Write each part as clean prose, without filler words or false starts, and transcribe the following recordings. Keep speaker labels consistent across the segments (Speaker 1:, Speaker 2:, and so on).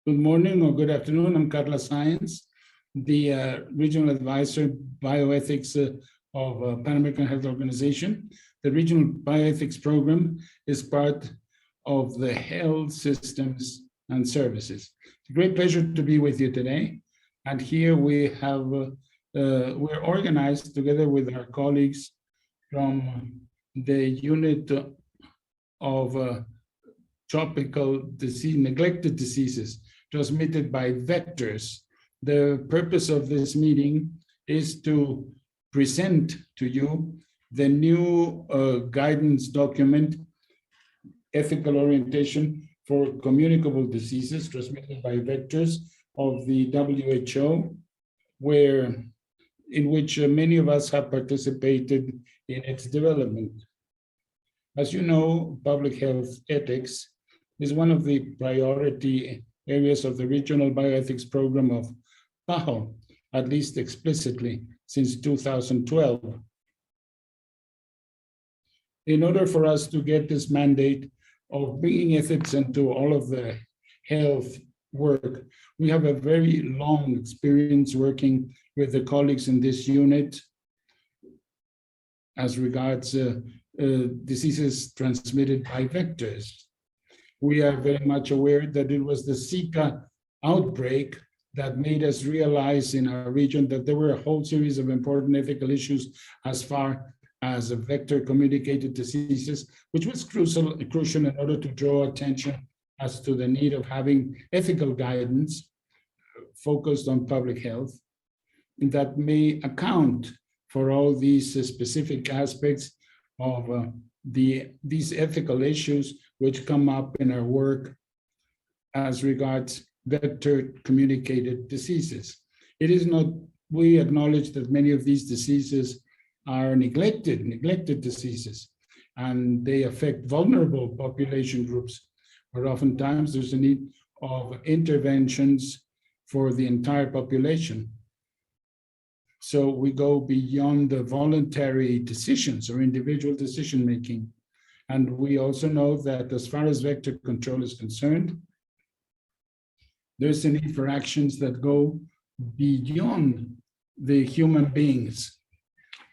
Speaker 1: Good morning or good afternoon. I'm Carla Sáenz, the Regional Advisor, Bioethics of Pan American Health Organization. The Regional Bioethics Program is part of the health systems and services. It's a great pleasure to be with you today. And here we have, we're organized together with our colleagues from the unit of tropical disease, neglected diseases transmitted by vectors. The purpose of this meeting is to present to you the new guidance document, Ethical Orientation for Communicable Diseases Transmitted by Vectors of the WHO, in which many of us have participated in its development. As you know, public health ethics is one of the priority areas of the Regional Bioethics Program of PAHO, at least explicitly, since 2012. In order for us to get this mandate of bringing ethics into all of the health work, we have a very long experience working with the colleagues in this unit as regards diseases transmitted by vectors. We are very much aware that it was the Zika outbreak that made us realize in our region that there were a whole series of important ethical issues as far as vector-communicated diseases, which was crucial in order to draw attention as to the need of having ethical guidance focused on public health that may account for all these specific aspects of these ethical issues which come up in our work as regards vector-communicated diseases. It is not, we acknowledge that many of these diseases are neglected diseases, and they affect vulnerable population groups, where oftentimes there's a need of interventions for the entire population. So we go beyond the voluntary decisions or individual decision-making. And we also know that as far as vector control is concerned, there's a need for actions that go beyond the human beings.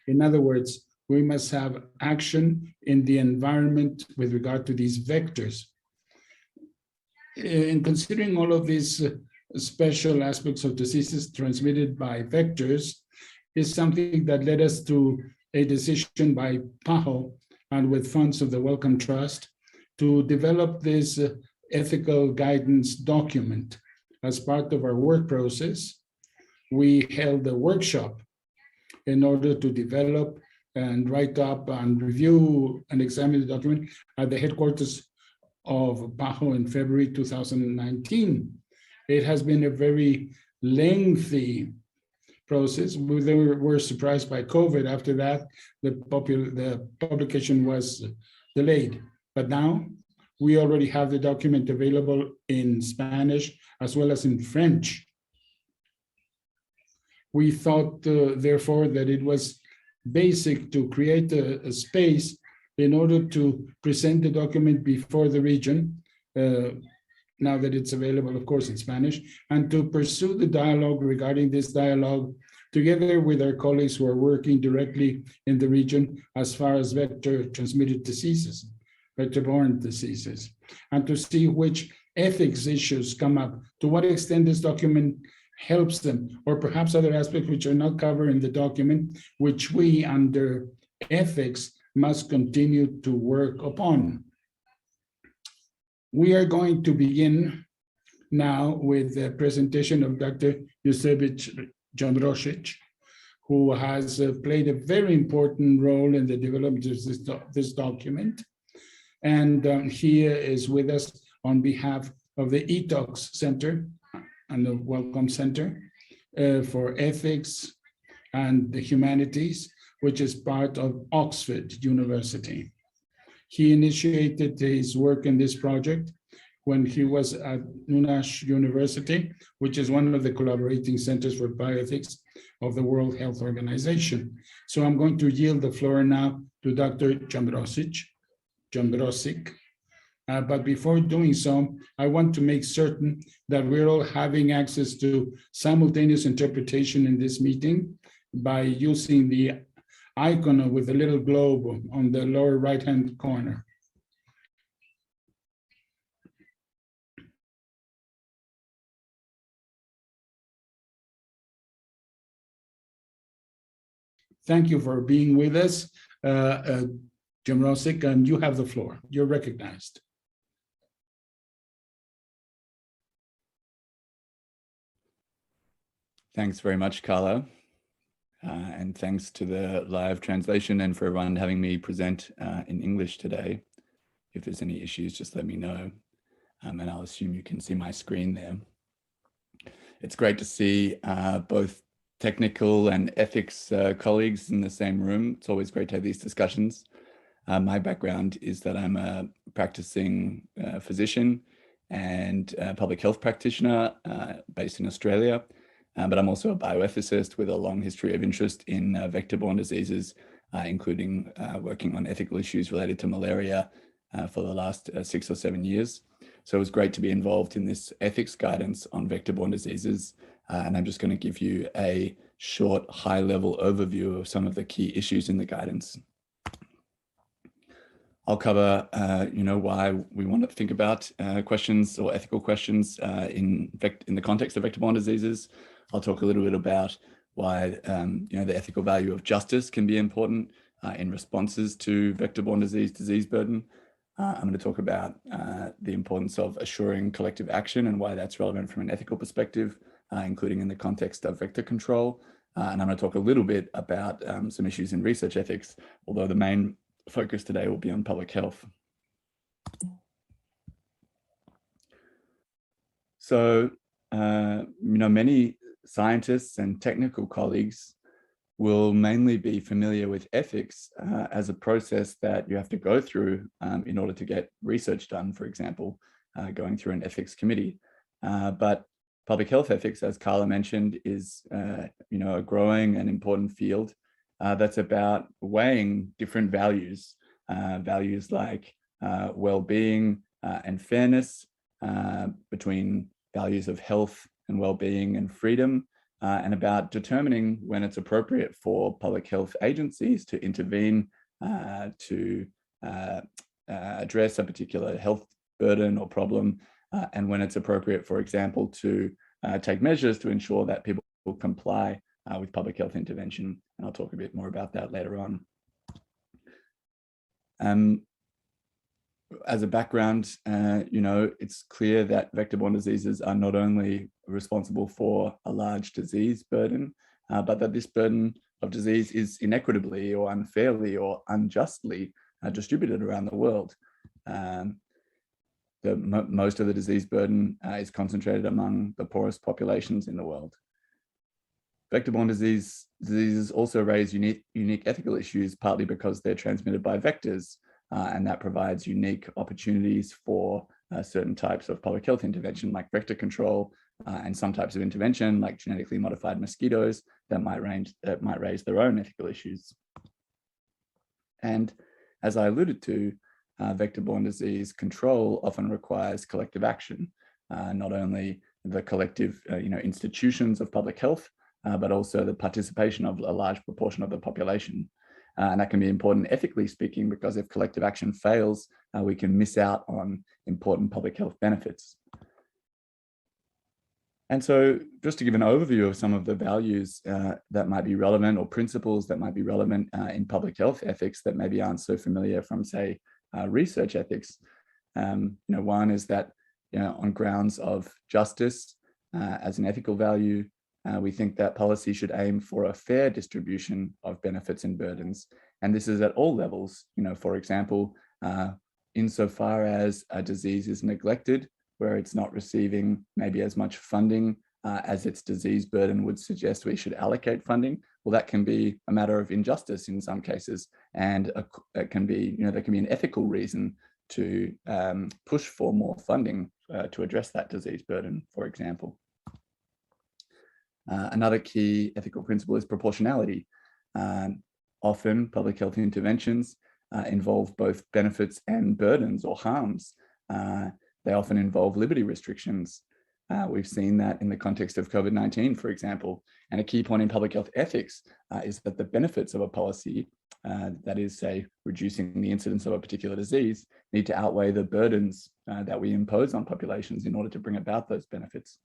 Speaker 1: In other words, we must have action in the environment with regard to these vectors. In considering all of these special aspects of diseases transmitted by vectors is something that led us to a decision by PAHO and with funds of the Wellcome Trust to develop this ethical guidance document. As part of our work process, we held a workshop in order to develop and write up and review and examine the document at the headquarters of PAHO in February 2019. It has been a very lengthy process. We were surprised by COVID. After that, the publication was delayed. But now we already have the document available in Spanish as well as in French. We thought, therefore, that it was basic to create a space in order to present the document before the region, now that it's available, of course, in Spanish, and to pursue the dialogue regarding this dialogue together with our colleagues who are working directly in the region as far as vector-transmitted diseases, vector-borne diseases, and to see which ethics issues come up, to what extent this document helps them, or perhaps other aspects which are not covered in the document, which we under ethics must continue to work upon. We are going to begin now with the presentation of Dr. Euzebiusz Jamrozik, who has played a very important role in the development of this document. And he is with us on behalf of the Ethox Center and the Wellcome Center for Ethics and the Humanities, which is part of Oxford University. He initiated his work in this project when he was at Monash University, which is one of the collaborating centers for bioethics of the World Health Organization. So I'm going to yield the floor now to Dr. Jamrozik, But before doing so, I want to make certain that we're all having access to simultaneous interpretation in this meeting by using the icon with the little globe on the lower right-hand corner. Thank you for being with us, Jamrozik, and you have the floor. You're recognized.
Speaker 2: Thanks very much, Carlo. And thanks to the live translation and for everyone having me present in English today. If there's any issues, just let me know. And I'll assume you can see my screen there. It's great to see both technical and ethics colleagues in the same room. It's always great to have these discussions. My background is that I'm a practicing physician and public health practitioner based in Australia. But I'm also a bioethicist with a long history of interest in vector-borne diseases, including working on ethical issues related to malaria for the last 6 or 7 years. So it was great to be involved in this ethics guidance on vector-borne diseases. And I'm just going to give you a short, high-level overview of some of the key issues in the guidance. I'll cover, why we want to think about questions or ethical questions in the context of vector-borne diseases. I'll talk a little bit about why, the ethical value of justice can be important in responses to vector-borne disease burden. I'm going to talk about the importance of assuring collective action and why that's relevant from an ethical perspective, including in the context of vector control. And I'm going to talk a little bit about some issues in research ethics, although the main focus today will be on public health. So, many scientists and technical colleagues will mainly be familiar with ethics as a process that you have to go through in order to get research done, for example, going through an ethics committee. But public health ethics, as Carla mentioned, is a growing and important field that's about weighing different values, values like well-being and fairness, between values of health and well-being and freedom, and about determining when it's appropriate for public health agencies to intervene to address a particular health burden or problem, and when it's appropriate, for example, to take measures to ensure that people will comply with public health intervention. And I'll talk a bit more about that later on. As a background, it's clear that vector-borne diseases are not only responsible for a large disease burden, but that this burden of disease is inequitably or unfairly or unjustly distributed around the world. Most of the disease burden is concentrated among the poorest populations in the world. Vector-borne diseases also raise unique ethical issues, partly because they're transmitted by vectors, and that provides unique opportunities for certain types of public health intervention, like vector control, and some types of intervention, like genetically modified mosquitoes, that might raise their own ethical issues. And as I alluded to, vector-borne disease control often requires collective action, not only the collective institutions of public health, but also the participation of a large proportion of the population. And that can be important ethically speaking, because if collective action fails, we can miss out on important public health benefits. And so just to give an overview of some of the values that might be relevant, or principles that might be relevant in public health ethics that maybe aren't so familiar from, say, research ethics. One is that, on grounds of justice as an ethical value, we think that policy should aim for a fair distribution of benefits and burdens. And this is at all levels, for example, insofar as a disease is neglected, where it's not receiving maybe as much funding as its disease burden would suggest we should allocate funding. Well, that can be a matter of injustice in some cases. And it can be, there can be an ethical reason to push for more funding to address that disease burden, for example. Another key ethical principle is proportionality. Often public health interventions involve both benefits and burdens or harms. They often involve liberty restrictions. We've seen that in the context of COVID-19, for example. And a key point in public health ethics is that the benefits of a policy, that is, say, reducing the incidence of a particular disease, need to outweigh the burdens that we impose on populations in order to bring about those benefits.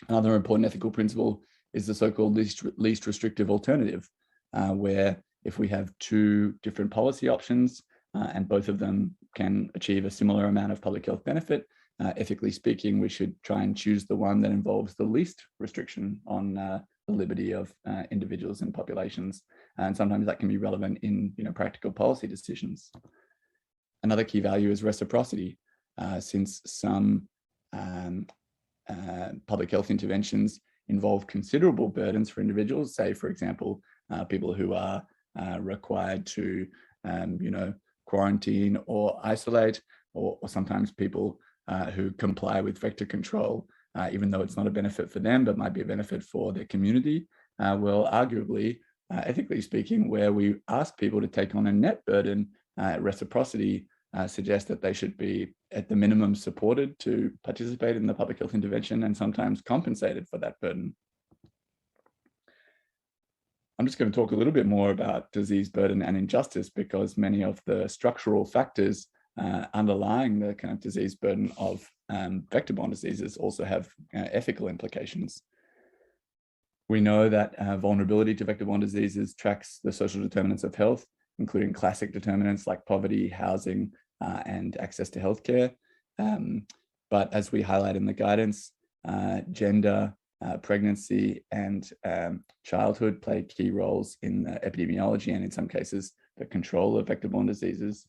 Speaker 2: Another important ethical principle is the so-called least restrictive alternative, where if we have two different policy options and both of them can achieve a similar amount of public health benefit, ethically speaking, we should try and choose the one that involves the least restriction on the liberty of individuals and populations. And sometimes that can be relevant in practical policy decisions. Another key value is reciprocity, since some public health interventions involve considerable burdens for individuals, say, for example, people who are required to, quarantine or isolate, or sometimes people who comply with vector control, even though it's not a benefit for them, but might be a benefit for their community. Well, arguably, ethically speaking, where we ask people to take on a net burden, reciprocity suggests that they should be at the minimum supported to participate in the public health intervention and sometimes compensated for that burden. I'm just going to talk a little bit more about disease burden and injustice, because many of the structural factors underlying the kind of disease burden of vector-borne diseases also have ethical implications. We know that vulnerability to vector-borne diseases tracks the social determinants of health, including classic determinants like poverty, housing, and access to healthcare. But as we highlight in the guidance, gender, pregnancy, and childhood play key roles in epidemiology and in some cases the control of vector-borne diseases.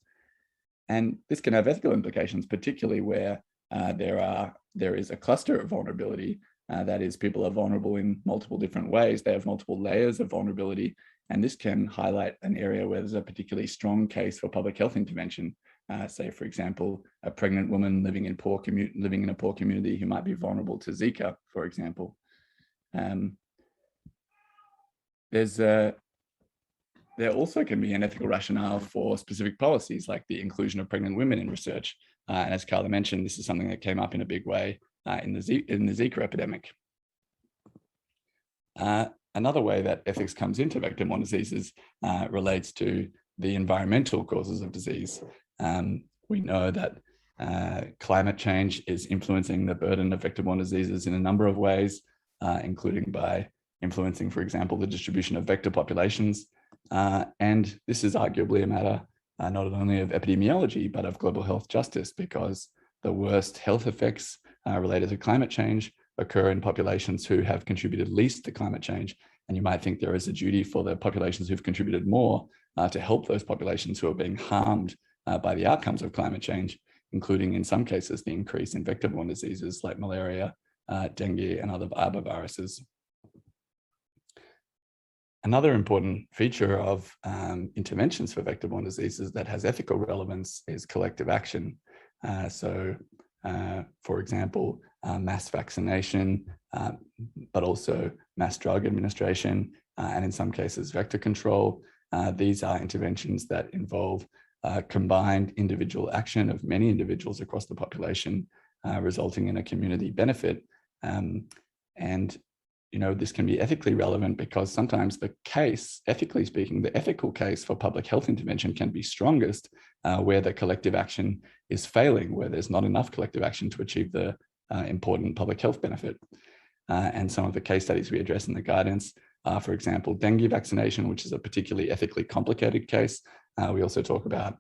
Speaker 2: And this can have ethical implications, particularly where there is a cluster of vulnerability. That is, people are vulnerable in multiple different ways. They have multiple layers of vulnerability. And this can highlight an area where there's a particularly strong case for public health intervention. Say, for example, a pregnant woman living in a poor community who might be vulnerable to Zika, for example. There also can be an ethical rationale for specific policies, like the inclusion of pregnant women in research. And as Carla mentioned, this is something that came up in a big way in the Zika epidemic. Another way that ethics comes into vector-borne diseases relates to the environmental causes of disease. We know that climate change is influencing the burden of vector-borne diseases in a number of ways, including by influencing, for example, the distribution of vector populations. And this is arguably a matter not only of epidemiology, but of global health justice, because the worst health effects related to climate change occur in populations who have contributed least to climate change. And you might think there is a duty for the populations who've contributed more to help those populations who are being harmed by the outcomes of climate change, including in some cases the increase in vector-borne diseases like malaria, dengue, and other arboviruses. Another important feature of interventions for vector-borne diseases that has ethical relevance is collective action. For example, mass vaccination, but also mass drug administration, and in some cases, vector control. These are interventions that involve combined individual action of many individuals across the population, resulting in a community benefit. And this can be ethically relevant because sometimes the case, ethically speaking, the ethical case for public health intervention can be strongest where the collective action is failing, where there's not enough collective action to achieve the important public health benefit. And some of the case studies we address in the guidance are, for example, dengue vaccination, which is a particularly ethically complicated case. We also talk about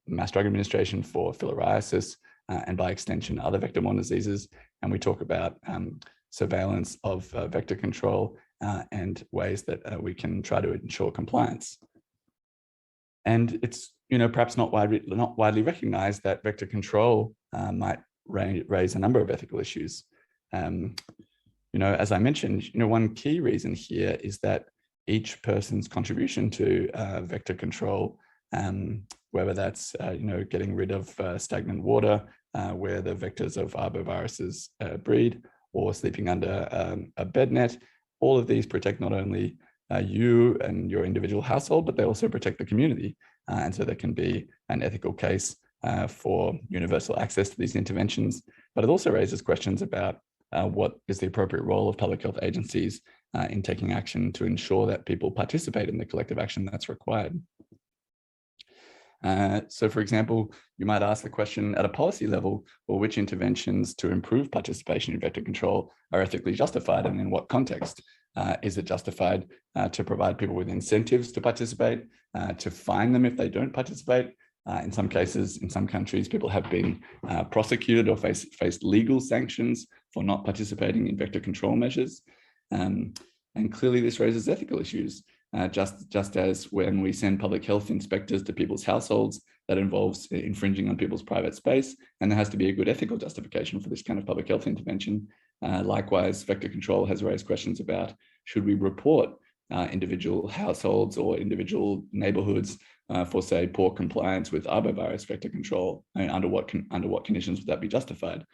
Speaker 2: mass drug administration for filariasis and by extension, other vector-borne diseases. And we talk about surveillance of vector control and ways that we can try to ensure compliance. And it's perhaps not widely recognized that vector control might raise a number of ethical issues. As I mentioned, one key reason here is that each person's contribution to vector control, whether that's getting rid of stagnant water where the vectors of arboviruses breed, or sleeping under a bed net, all of these protect not only you and your individual household, but they also protect the community. And so there can be an ethical case for universal access to these interventions, but it also raises questions about what is the appropriate role of public health agencies in taking action to ensure that people participate in the collective action that's required. So, for example, you might ask the question at a policy level, well, which interventions to improve participation in vector control are ethically justified, and in what context? Is it justified to provide people with incentives to participate, to fine them if they don't participate? In some cases, in some countries, people have been prosecuted or faced legal sanctions for not participating in vector control measures. And clearly this raises ethical issues. Just as when we send public health inspectors to people's households, that involves infringing on people's private space, and there has to be a good ethical justification for this kind of public health intervention. Likewise, vector control has raised questions about, should we report individual households or individual neighborhoods for, say, poor compliance with arbovirus vector control? Under what conditions would that be justified?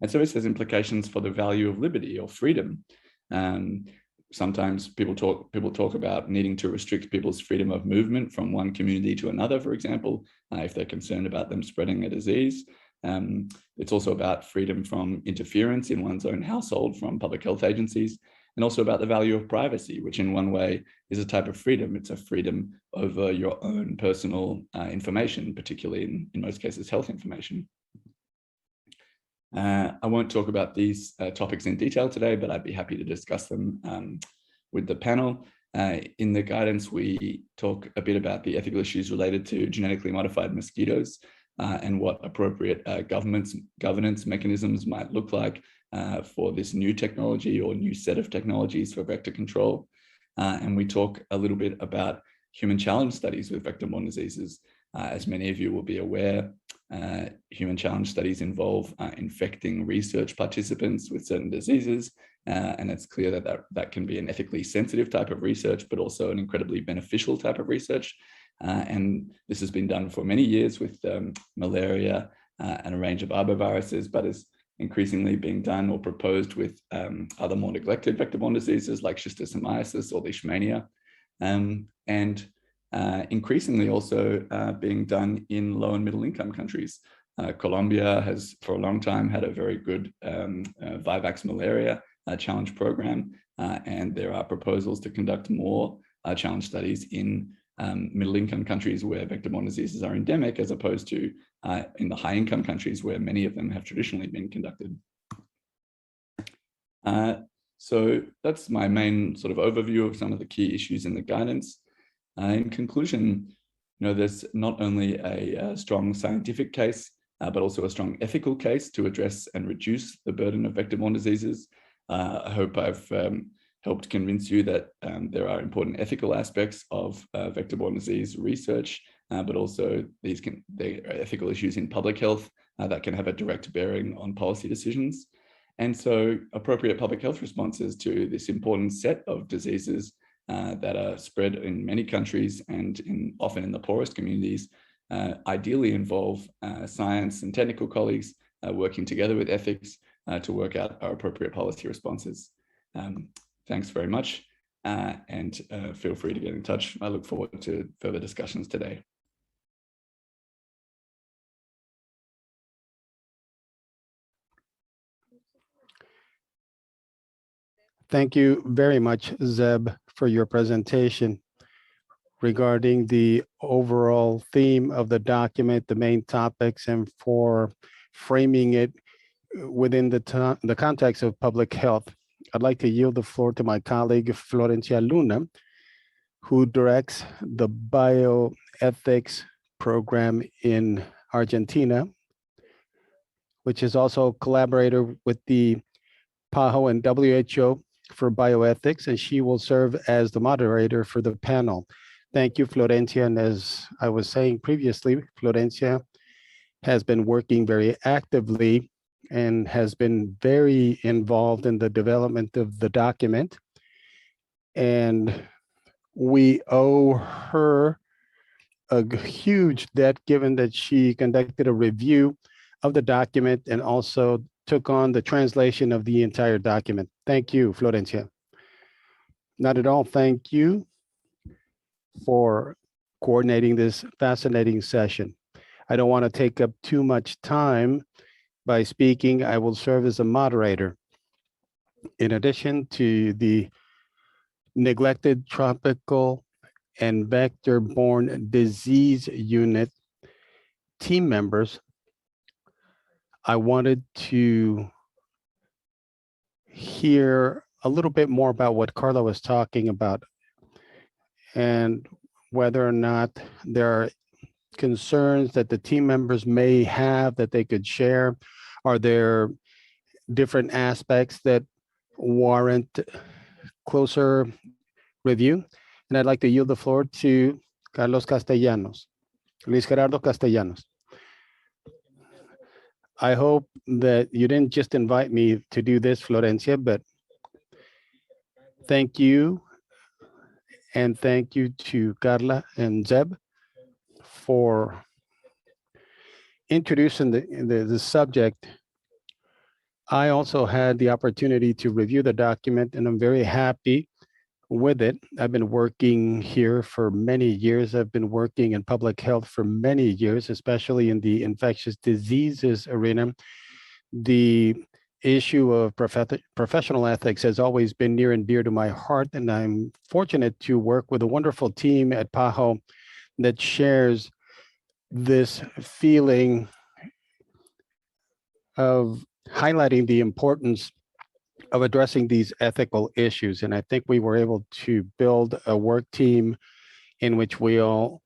Speaker 2: And so this has implications for the value of liberty or freedom. Sometimes people talk about needing to restrict people's freedom of movement from one community to another, for example, if they're concerned about them spreading a disease. It's also about freedom from interference in one's own household from public health agencies, and also about the value of privacy, which in one way is a type of freedom. It's a freedom over your own personal information, particularly in most cases, health information. I won't talk about these topics in detail today, but I'd be happy to discuss them with the panel. In the guidance, we talk a bit about the ethical issues related to genetically modified mosquitoes and what appropriate governance mechanisms might look like for this new technology or new set of technologies for vector control. And we talk a little bit about human challenge studies with vector-borne diseases. As many of you will be aware, human challenge studies involve infecting research participants with certain diseases, and it's clear that can be an ethically sensitive type of research, but also an incredibly beneficial type of research. And this has been done for many years with malaria and a range of arboviruses, but is increasingly being done or proposed with other more neglected vector-borne diseases like schistosomiasis or leishmania, and increasingly also being done in low and middle income countries. Colombia has for a long time had a very good Vivax malaria challenge program, and there are proposals to conduct more challenge studies in middle income countries where vector-borne diseases are endemic, as opposed to in the high income countries where many of them have traditionally been conducted. So that's my main sort of overview of some of the key issues in the guidance. In conclusion, there's not only a strong scientific case, but also a strong ethical case to address and reduce the burden of vector-borne diseases. I hope I've helped convince you that there are important ethical aspects of vector-borne disease research, but also the ethical issues in public health that can have a direct bearing on policy decisions. And so appropriate public health responses to this important set of diseases that are spread in many countries and often in the poorest communities, ideally involve science and technical colleagues working together with ethics to work out our appropriate policy responses. Thanks very much, and feel free to get in touch. I look forward to further discussions today.
Speaker 3: Thank you very much, Zeb, for your presentation regarding the overall theme of the document, the main topics, and for framing it within the context of public health. I'd like to yield the floor to my colleague, Florencia Luna, who directs the bioethics program in Argentina, which is also a collaborator with the PAHO and WHO for bioethics, and she will serve as the moderator for the panel. Thank you, Florencia. And as I was saying previously, Florencia has been working very actively and has been very involved in the development of the document. And we owe her a huge debt, given that she conducted a review of the document and also took on the translation of the entire document. Thank you, Florencia. Not at all. Thank you for coordinating this fascinating session. I don't want to take up too much time by speaking. I will serve as a moderator. In addition to the neglected tropical and vector-borne disease unit team members, I wanted to hear a little bit more about what Carla was talking about and whether or not there are concerns that the team members may have that they could share. Are there different aspects that warrant closer review? And I'd like to yield the floor to Luis Gerardo Castellanos. I hope that you didn't just invite me to do this, Florencia, but thank you. And thank you to Carla and Zeb for introducing the subject. I also had the opportunity to review the document, and I'm very happy with it. I've been working here for many years. I've been working in public health for many years, especially in the infectious diseases arena. The issue of professional ethics has always been near and dear to my heart, and I'm fortunate to work with a wonderful team at PAHO that shares this feeling of highlighting the importance of addressing these ethical issues. And I think we were able to build a work team in which we all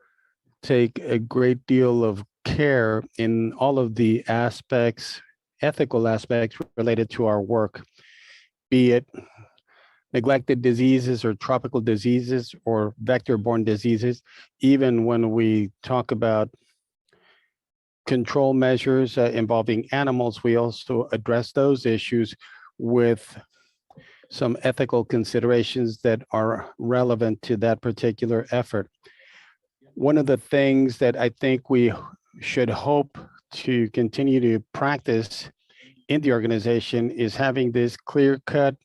Speaker 3: take a great deal of care in all of the aspects, ethical aspects related to our work, be it neglected diseases or tropical diseases or vector-borne diseases. Even when we talk about control measures involving animals, we also address those issues with some ethical considerations that are relevant to that particular effort. One of the things that I think we should hope to continue to practice in the organization is having this clear-cut,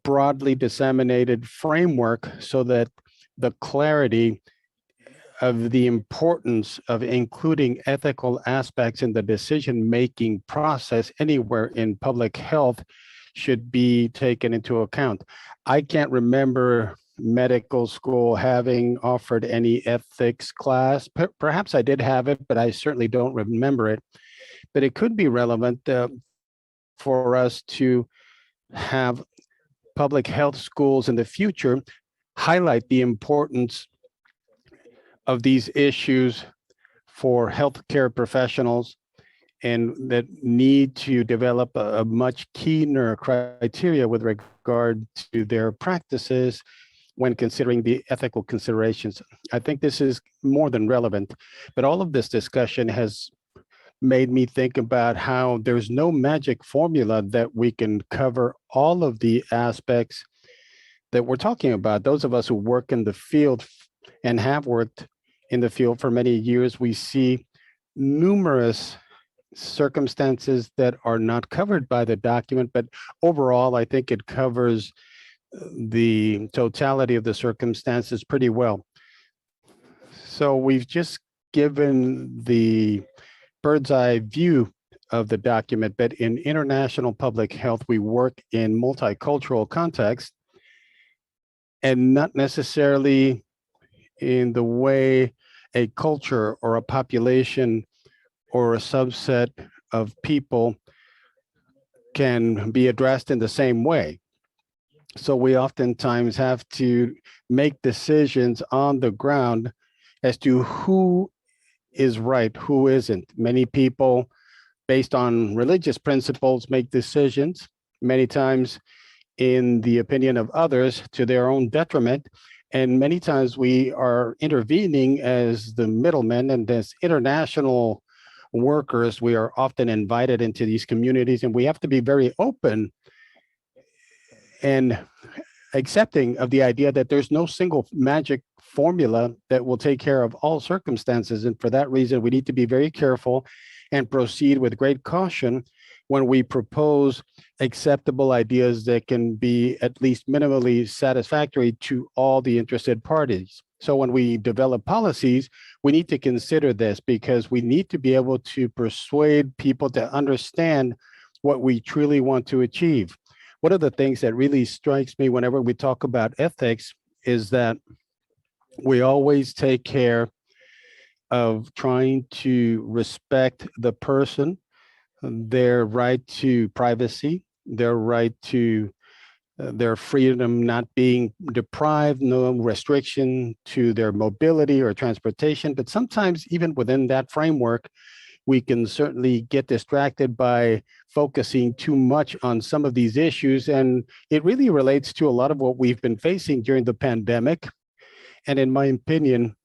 Speaker 3: broadly disseminated framework so that the clarity of the importance of including ethical aspects in the decision-making process anywhere in public health should be taken into account. I can't remember medical school having offered any ethics class. Perhaps I did have it, but I certainly don't remember it. But it could be relevant for us to have public health schools in the future highlight the importance of these issues for healthcare professionals and that need to develop a much keener criteria with regard to their practices when considering the ethical considerations. I think this is more than relevant, but all of this discussion has made me think about how there's no magic formula that we can cover all of the aspects that we're talking about. Those of us who work in the field and have worked in the field for many years, we see numerous circumstances that are not covered by the document, but overall, I think it covers the totality of the circumstances pretty well. So we've just given the bird's eye view of the document, but in international public health, we work in multicultural context and not necessarily in the way a culture or a population or a subset of people can be addressed in the same way. So we oftentimes have to make decisions on the ground as to who is right, who isn't. Many people, based on religious principles, make decisions, many times in the opinion of others to their own detriment. And many times we are intervening as the middlemen, and as international workers, we are often invited into these communities, and we have to be very open and accepting of the idea that there's no single magic formula that will take care of all circumstances. And for that reason, we need to be very careful and proceed with great caution when we propose acceptable ideas that can be at least minimally satisfactory to all the interested parties. So when we develop policies, we need to consider this because we need to be able to persuade people to understand what we truly want to achieve. One of the things that really strikes me whenever we talk about ethics is that we always take care of trying to respect the person, their right to privacy, their right to their freedom not being deprived, no restriction to their mobility or transportation. But sometimes even within that framework, we can certainly get distracted by focusing too much on some of these issues. And it really relates to a lot of what we've been facing during the pandemic. And in my opinion,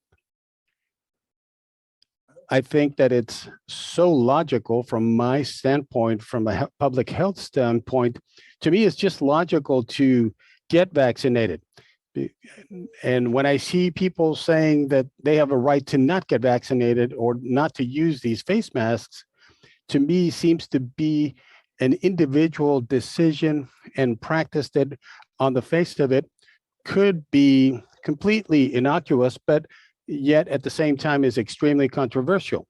Speaker 3: I think that it's so logical from my standpoint, from a public health standpoint. To me, it's just logical to get vaccinated. And when I see people saying that they have a right to not get vaccinated or not to use these face masks, to me seems to be an individual decision and practice that on the face of it could be completely innocuous, but yet at the same time is extremely controversial.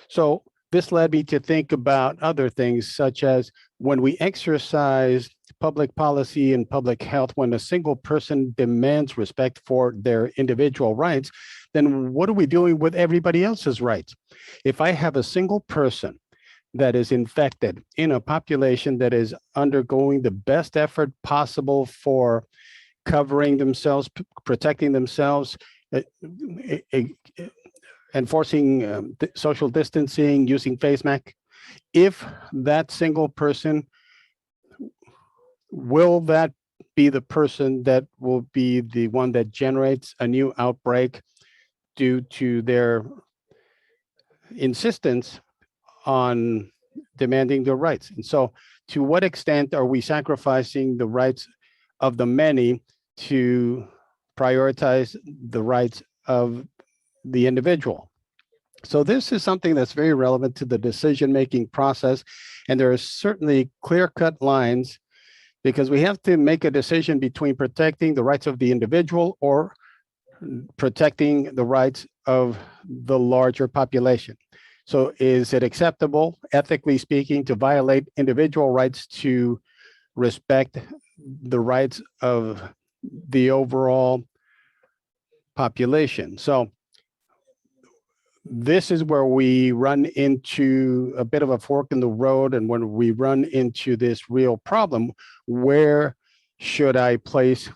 Speaker 3: So this led me to think about other things, such as when we exercise public policy and public health, when a single person demands respect for their individual rights, then what are we doing with everybody else's rights? If I have a single person that is infected in a population that is undergoing the best effort possible for covering themselves, protecting themselves, enforcing social distancing, using face masks, if that single person, will that be the person that will be the one that generates a new outbreak due to their insistence on demanding their rights? And so to what extent are we sacrificing the rights of the many to prioritize the rights of the individual? So this is something that's very relevant to the decision-making process. And there are certainly clear-cut lines because we have to make a decision between protecting the rights of the individual or protecting the rights of the larger population. So is it acceptable, ethically speaking, to violate individual rights to respect the rights of the overall population? So this is where we run into a bit of a fork in the road. And when we run into this real problem, where should I place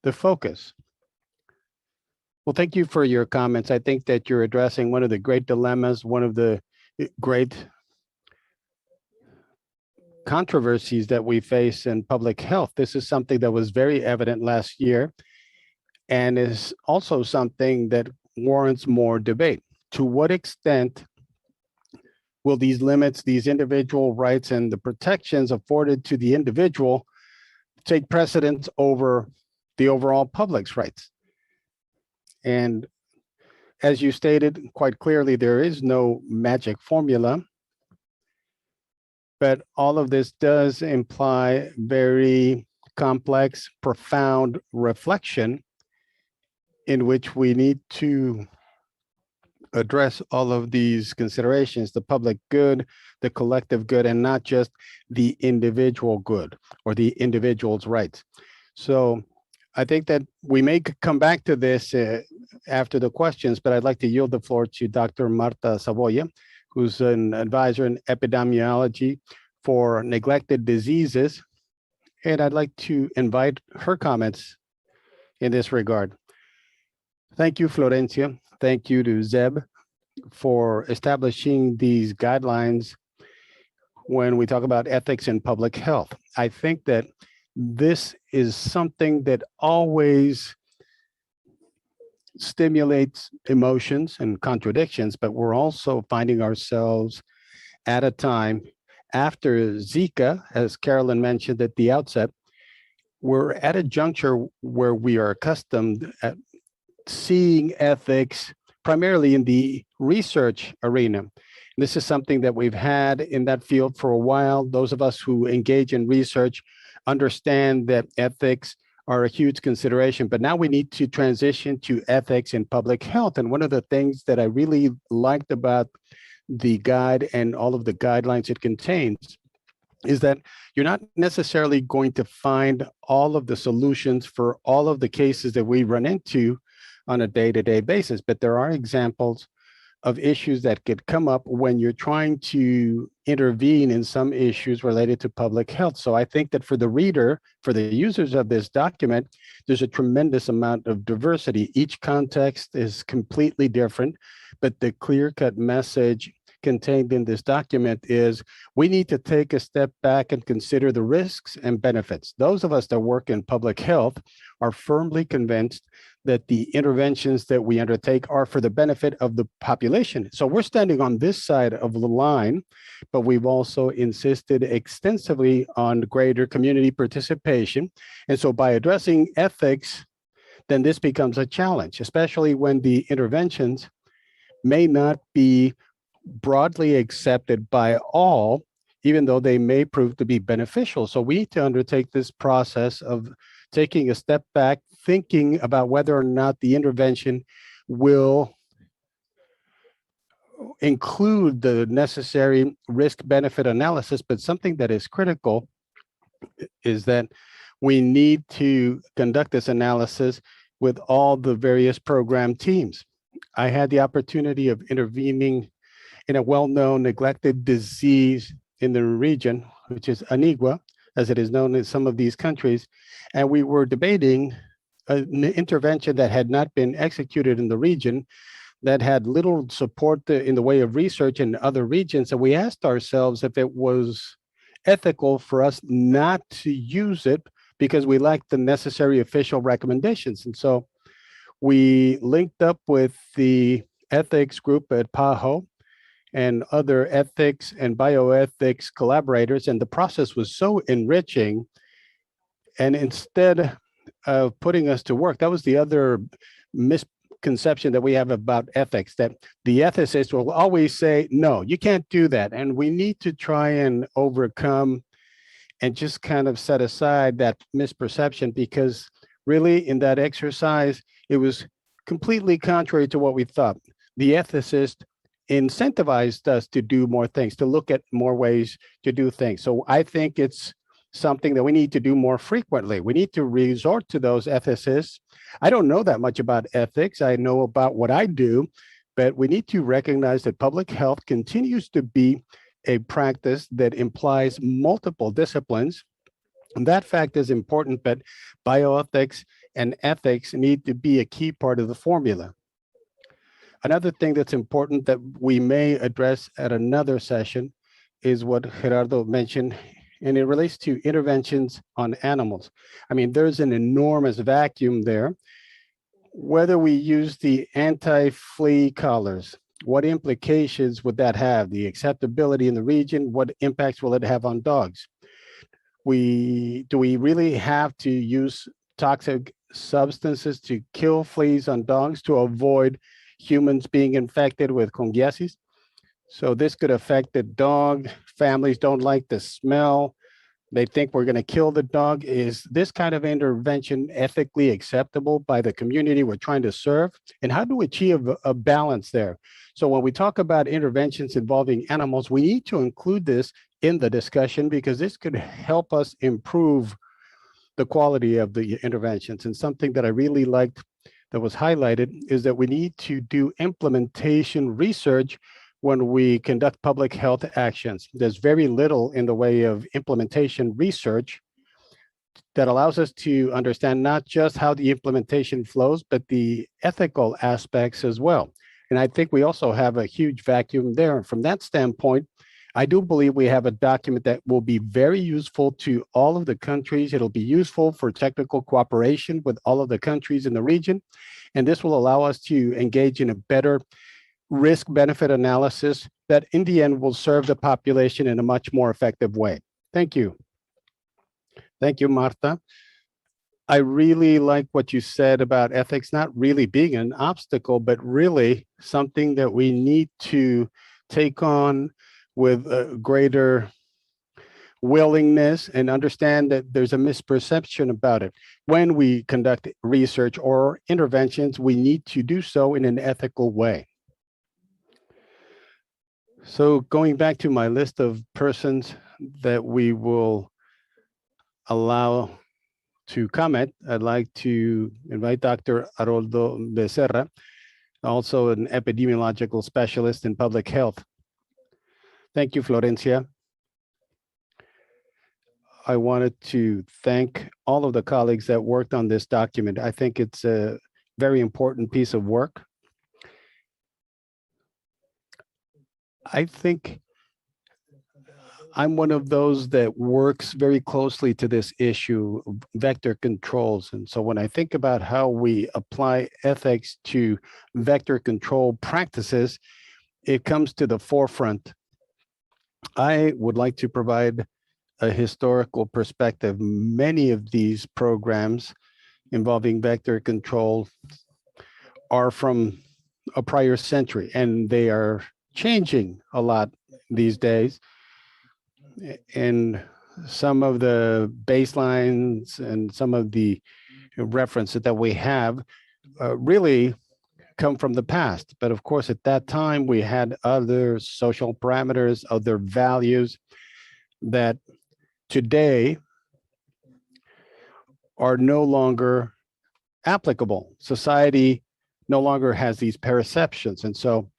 Speaker 3: the focus? Well, thank you for your comments. I think that you're addressing one of the great dilemmas, one of the great controversies that we face in public health. This is something that was very evident last year and is also something that warrants more debate. To what extent will these limits, these individual rights and the protections afforded to the individual take precedence over the overall public's rights? And as you stated quite clearly, there is no magic formula, but all of this does imply very complex, profound reflection in which we need to address all of these considerations, the public good, the collective good, and not just the individual good or the individual's rights. So I think that we may come back to this after the questions, but I'd like to yield the floor to Dr. Marta Saboya, who's an advisor in epidemiology for neglected diseases. And I'd like to invite her comments in this regard. Thank you, Florencia. Thank you to Zeb for establishing these guidelines when we talk about ethics in public health. I think that this is something that always stimulates emotions and contradictions, but we're also finding ourselves at a time after Zika, as Carolyn mentioned at the outset, we're at a juncture where we are accustomed at seeing ethics primarily in the research arena. This is something that we've had in that field for a while. Those of us who engage in research understand that ethics are a huge consideration, but now we need to transition to ethics in public health. And one of the things that I really liked about the guide and all of the guidelines it contains is that you're not necessarily going to find all of the solutions for all of the cases that we run into on a day-to-day basis, but there are examples of issues that could come up when you're trying to intervene in some issues related to public health. So I think that for the reader, for the users of this document, there's a tremendous amount of diversity. Each context is completely different, but the clear-cut message contained in this document is we need to take a step back and consider the risks and benefits. Those of us that work in public health are firmly convinced that the interventions that we undertake are for the benefit of the population. So we're standing on this side of the line, but we've also insisted extensively on greater community participation. And so by addressing ethics, then this becomes a challenge, especially when the interventions may not be broadly accepted by all, even though they may prove to be beneficial. So we need to undertake this process of taking a step back, thinking about whether or not the intervention will include the necessary risk-benefit analysis. But something that is critical is that we need to conduct this analysis with all the various program teams. I had the opportunity of intervening in a well-known neglected disease in the region, which is Anigua, as it is known in some of these countries. And we were debating an intervention that had not been executed in the region, that had little support in the way of research in other regions. And we asked ourselves if it was ethical for us not to use it because we lacked the necessary official recommendations. And so we linked up with the ethics group at PAHO and other ethics and bioethics collaborators, and the process was so enriching. And instead of putting us to work, that was the other misconception that we have about ethics, that the ethicist will always say, no, you can't do that. And we need to try and overcome and just kind of set aside that misperception, because really in that exercise, it was completely contrary to what we thought. The ethicist incentivized us to do more things, to look at more ways to do things. So I think it's something that we need to do more frequently. We need to resort to those ethicists. I don't know that much about ethics. I know about what I do, but we need to recognize that public health continues to be a practice that implies multiple disciplines. And that fact is important, but bioethics and ethics need to be a key part of the formula. Another thing that's important that we may address at another session is what Gerardo mentioned, and it relates to interventions on animals. I mean, there's an enormous vacuum there. Whether we use the anti-flea collars, what implications would that have? The acceptability in the region, what impacts will it have on dogs? Do we really have to use toxic substances to kill fleas on dogs to avoid humans being infected with congiasis? So this could affect the dog. Families don't like the smell. They think we're going to kill the dog. Is this kind of intervention ethically acceptable by the community we're trying to serve? And how do we achieve a balance there? So when we talk about interventions involving animals, we need to include this in the discussion, because this could help us improve the quality of the interventions. And something that I really liked that was highlighted is that we need to do implementation research when we conduct public health actions. There's very little in the way of implementation research that allows us to understand not just how the implementation flows, but the ethical aspects as well. And I think we also have a huge vacuum there. And from that standpoint, I do believe we have a document that will be very useful to all of the countries. It'll be useful for technical cooperation with all of the countries in the region. And this will allow us to engage in a better risk-benefit analysis that in the end will serve the population in a much more effective way. Thank you. Thank you, Marta. I really like what you said about ethics not really being an obstacle, but really something that we need to take on with a greater willingness and understand that there's a misperception about it. When we conduct research or interventions, we need to do so in an ethical way. So going back to my list of persons that we will allow to comment, I'd like to invite Dr. Haroldo Bezerra, also an epidemiological specialist in public health. Thank you, Florencia. I wanted to thank all of the colleagues that worked on this document. I think it's a very important piece of work. I think I'm one of those that works very closely to this issue of vector controls. And so when I think about how we apply ethics to vector control practices, it comes to the forefront. I would like to provide a historical perspective. Many of these programs involving vector control are from a prior century, and they are changing a lot these days. And some of the baselines and some of the references that we have really come from the past. But of course, at that time, we had other social parameters, other values that today are no longer applicable. Society no longer has these perceptions. And so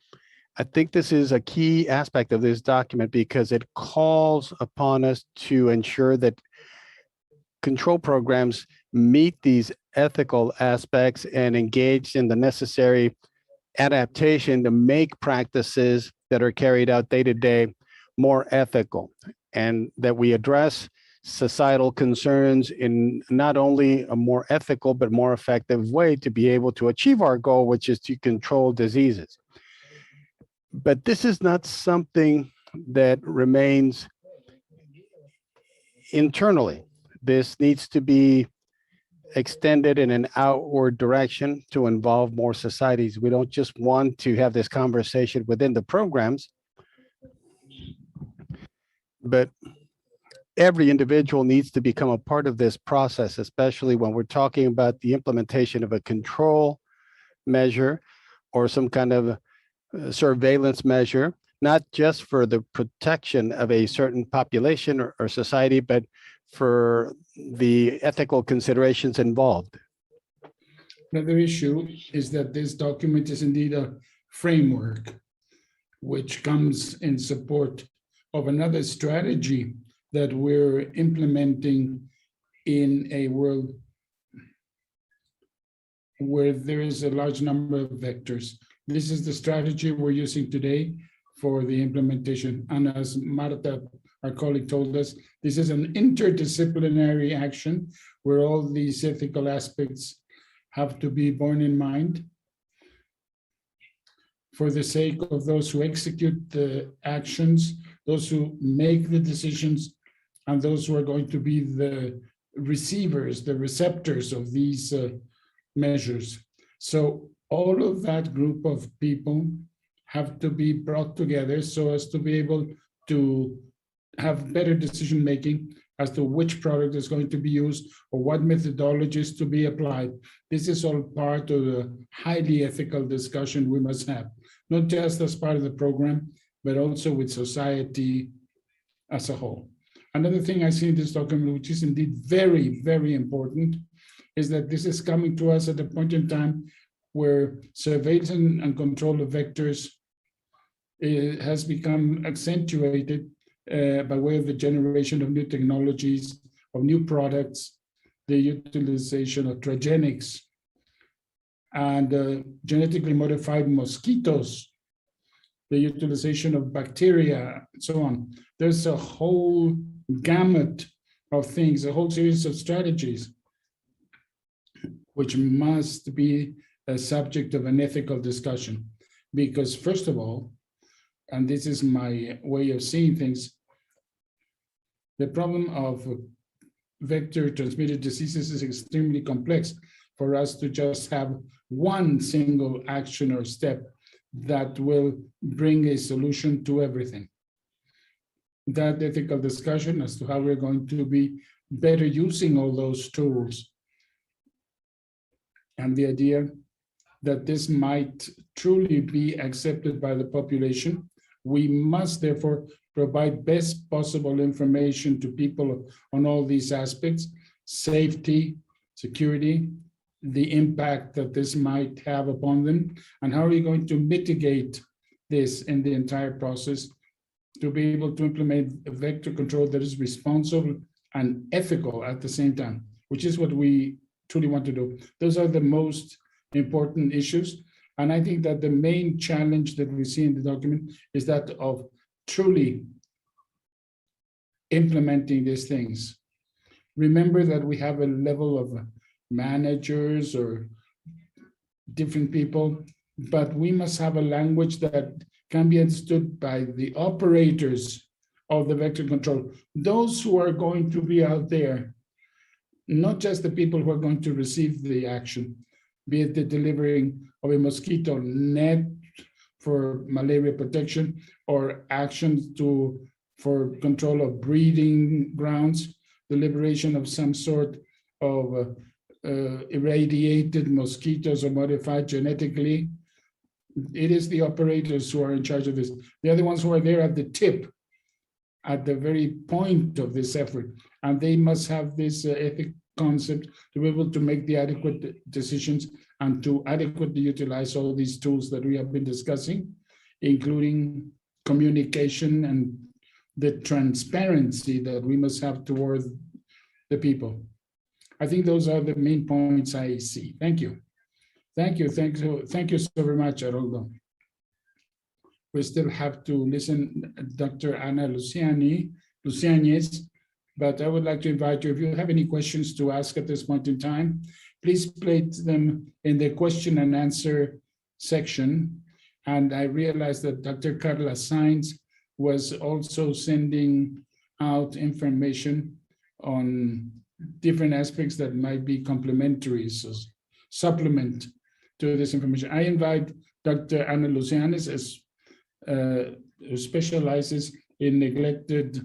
Speaker 3: I think this is a key aspect of this document because it calls upon us to ensure that control programs meet these ethical aspects and engage in the necessary adaptation to make practices that are carried out day to day more ethical, and that we address societal concerns in not only a more ethical but more effective way to be able to achieve our goal, which is to control diseases. But this is not something that remains internally. This needs to be extended in an outward direction to involve more societies. We don't just want to have this conversation within the programs, but every individual needs to become a part of this process, especially when we're talking about the implementation of a control measure or some kind of surveillance measure, not just for the protection of a certain population or society, but for the ethical considerations involved.
Speaker 1: Another issue is that this document is indeed a framework which comes in support of another strategy that we're implementing in a world where there is a large number of vectors. This is the strategy we're using today for the implementation. And as Marta, our colleague, told us, this is an interdisciplinary action where all these ethical aspects have to be borne in mind for the sake of those who execute the actions, those who make the decisions, and those who are going to be the receivers, the receptors of these measures. So all of that group of people have to be brought together so as to be able to have better decision-making as to which product is going to be used or what methodologies to be applied. This is all part of the highly ethical discussion we must have, not just as part of the program, but also with society as a whole. Another thing I see in this document, which is indeed very, very important, is that this is coming to us at a point in time where surveillance and control of vectors has become accentuated by way of the generation of new technologies, of new products, the utilization of transgenics, and genetically modified mosquitoes, the utilization of bacteria, and so on. There's a whole gamut of things, a whole series of strategies, which must be a subject of an ethical discussion. Because first of all, and this is my way of seeing things, the problem of vector-transmitted diseases is extremely complex for us to just have one single action or step that will bring a solution to everything. that ethical discussion as to how we're going to be better using all those tools. And the idea that this might truly be accepted by the population, we must therefore provide best possible information to people on all these aspects: safety, security, the impact that this might have upon them, and how are we going to mitigate this in the entire process to be able to implement a vector control that is responsible and ethical at the same time, which is what we truly want to do. Those are the most important issues. And I think that the main challenge that we see in the document is that of truly implementing these things. Remember that we have a level of managers or different people, but we must have a language that can be understood by the operators of the vector control, those who are going to be out there, not just the people who are going to receive the action, be it the delivering of a mosquito net for malaria protection or actions for control of breeding grounds, the liberation of some sort of irradiated mosquitoes or modified genetically. It is the operators who are in charge of this. They're the ones who are there at the tip, at the very point of this effort. And they must have this ethic concept to be able to make the adequate decisions and to adequately utilize all these tools that we have been discussing, including communication and the transparency that we must have toward the people. I think those are the main points I see. Thank you. Thank you. Thank you so very much, Haroldo. We still have to listen to Dr. Ana Luciañez, but I would like to invite you, if you have any questions to ask at this point in time, please place them in the question and answer section. And I realized that Dr. Carla Sainz was also sending out information on different aspects that might be complementary, so supplement to this information. I invite Dr. Ana Luciañez, who specializes in neglected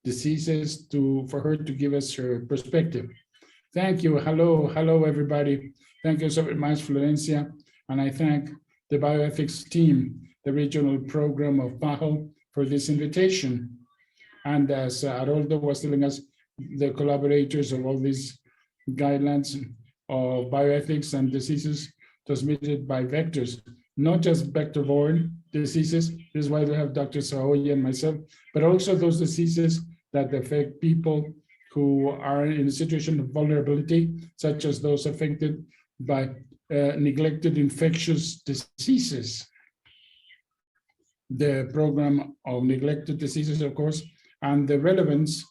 Speaker 1: diseases, for her to give us her perspective. Thank you. Hello, everybody. Thank you so very much, Florencia. And I thank the bioethics team, the regional program of PAHO, for this invitation. And as Haroldo was telling us, the collaborators of all these guidelines of bioethics and diseases transmitted by vectors, not just vector-borne diseases. This is why we have Dr. Saboya and myself, but also those diseases that affect people who are in a situation of vulnerability, such as those affected by neglected infectious diseases. The program of neglected diseases, of course, and the relevance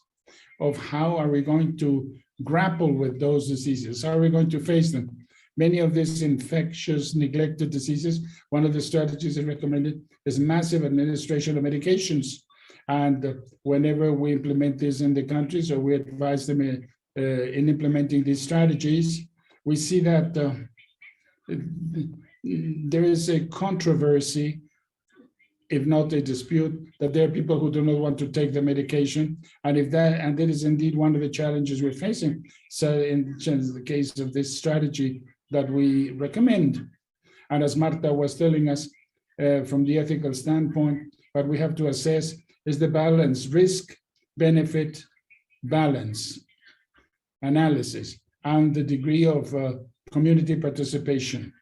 Speaker 1: of how are we going to grapple with those diseases? How are we going to face them? Many of these infectious neglected diseases, one of the strategies recommended is massive administration of medications. And whenever we implement this in the countries, or we advise them in implementing these strategies, we see that there is a controversy, if not a dispute, that there are people who do not want to take the medication. And that is indeed one of the challenges we're facing. So in the case of this strategy that we recommend. And as Marta was telling us, from the ethical standpoint, what we have to assess is the balance, risk-benefit balance analysis, and the degree of community participation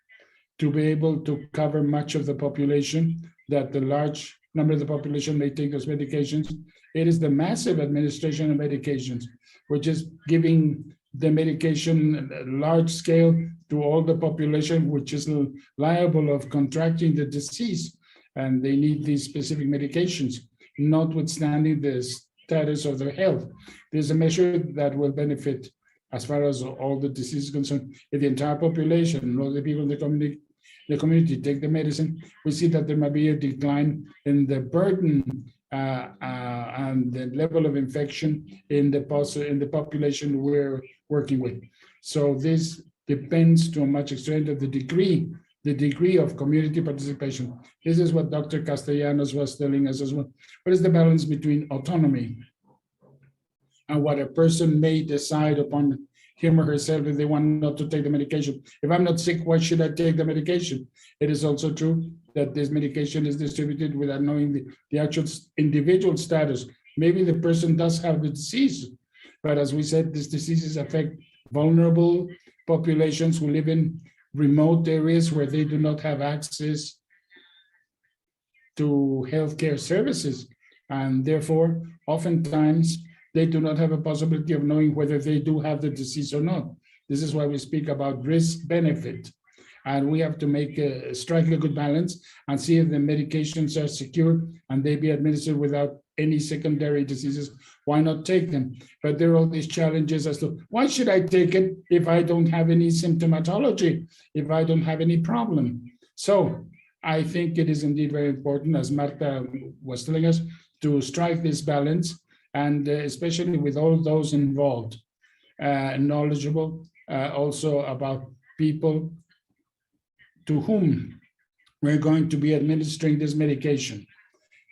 Speaker 1: to be able to cover much of the population, that the large number of the population may take those medications. It is the massive administration of medications, which is giving the medication large scale to all the population, which is liable of contracting the disease, and they need these specific medications, notwithstanding the status of their health. There's a measure that will benefit, as far as all the disease is concerned, if the entire population, all the people in the community take the medicine, we see that there might be a decline in the burden and the level of infection in the population we're working with. So this depends to a much extent of the degree the degree of community participation. This is what Dr. Castellanos was telling us as well. What is the balance between autonomy and what a person may decide upon him or herself if they want not to take the medication? If I'm not sick, why should I take the medication? It is also true that this medication is distributed without knowing the actual individual status. Maybe the person does have the disease, but as we said, these diseases affect vulnerable populations who live in remote areas where they do not have access to healthcare services. And therefore, oftentimes, they do not have a possibility of knowing whether they do have the disease or not. This is why we speak about risk-benefit. And we have to strike a good balance and see if the medications are secure and they be administered without any secondary diseases. Why not take them? But there are all these challenges as to why should I take it if I don't have any symptomatology, if I don't have any problem? So I think it is indeed very important, as Marta was telling us, to strike this balance, and especially with all those involved, knowledgeable also about people to whom we're going to be administering this medication.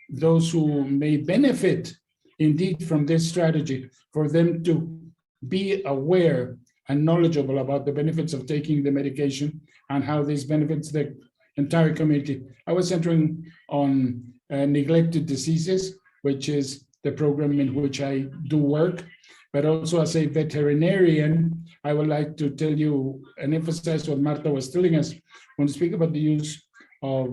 Speaker 1: Those who may benefit indeed from this strategy, for them to be aware and knowledgeable about the benefits of taking the medication and how this benefits the entire community. I was centering on neglected diseases, which is the program in which I do work, but also as a veterinarian, I would like to tell you and emphasize what Marta was telling us when we speak about the use of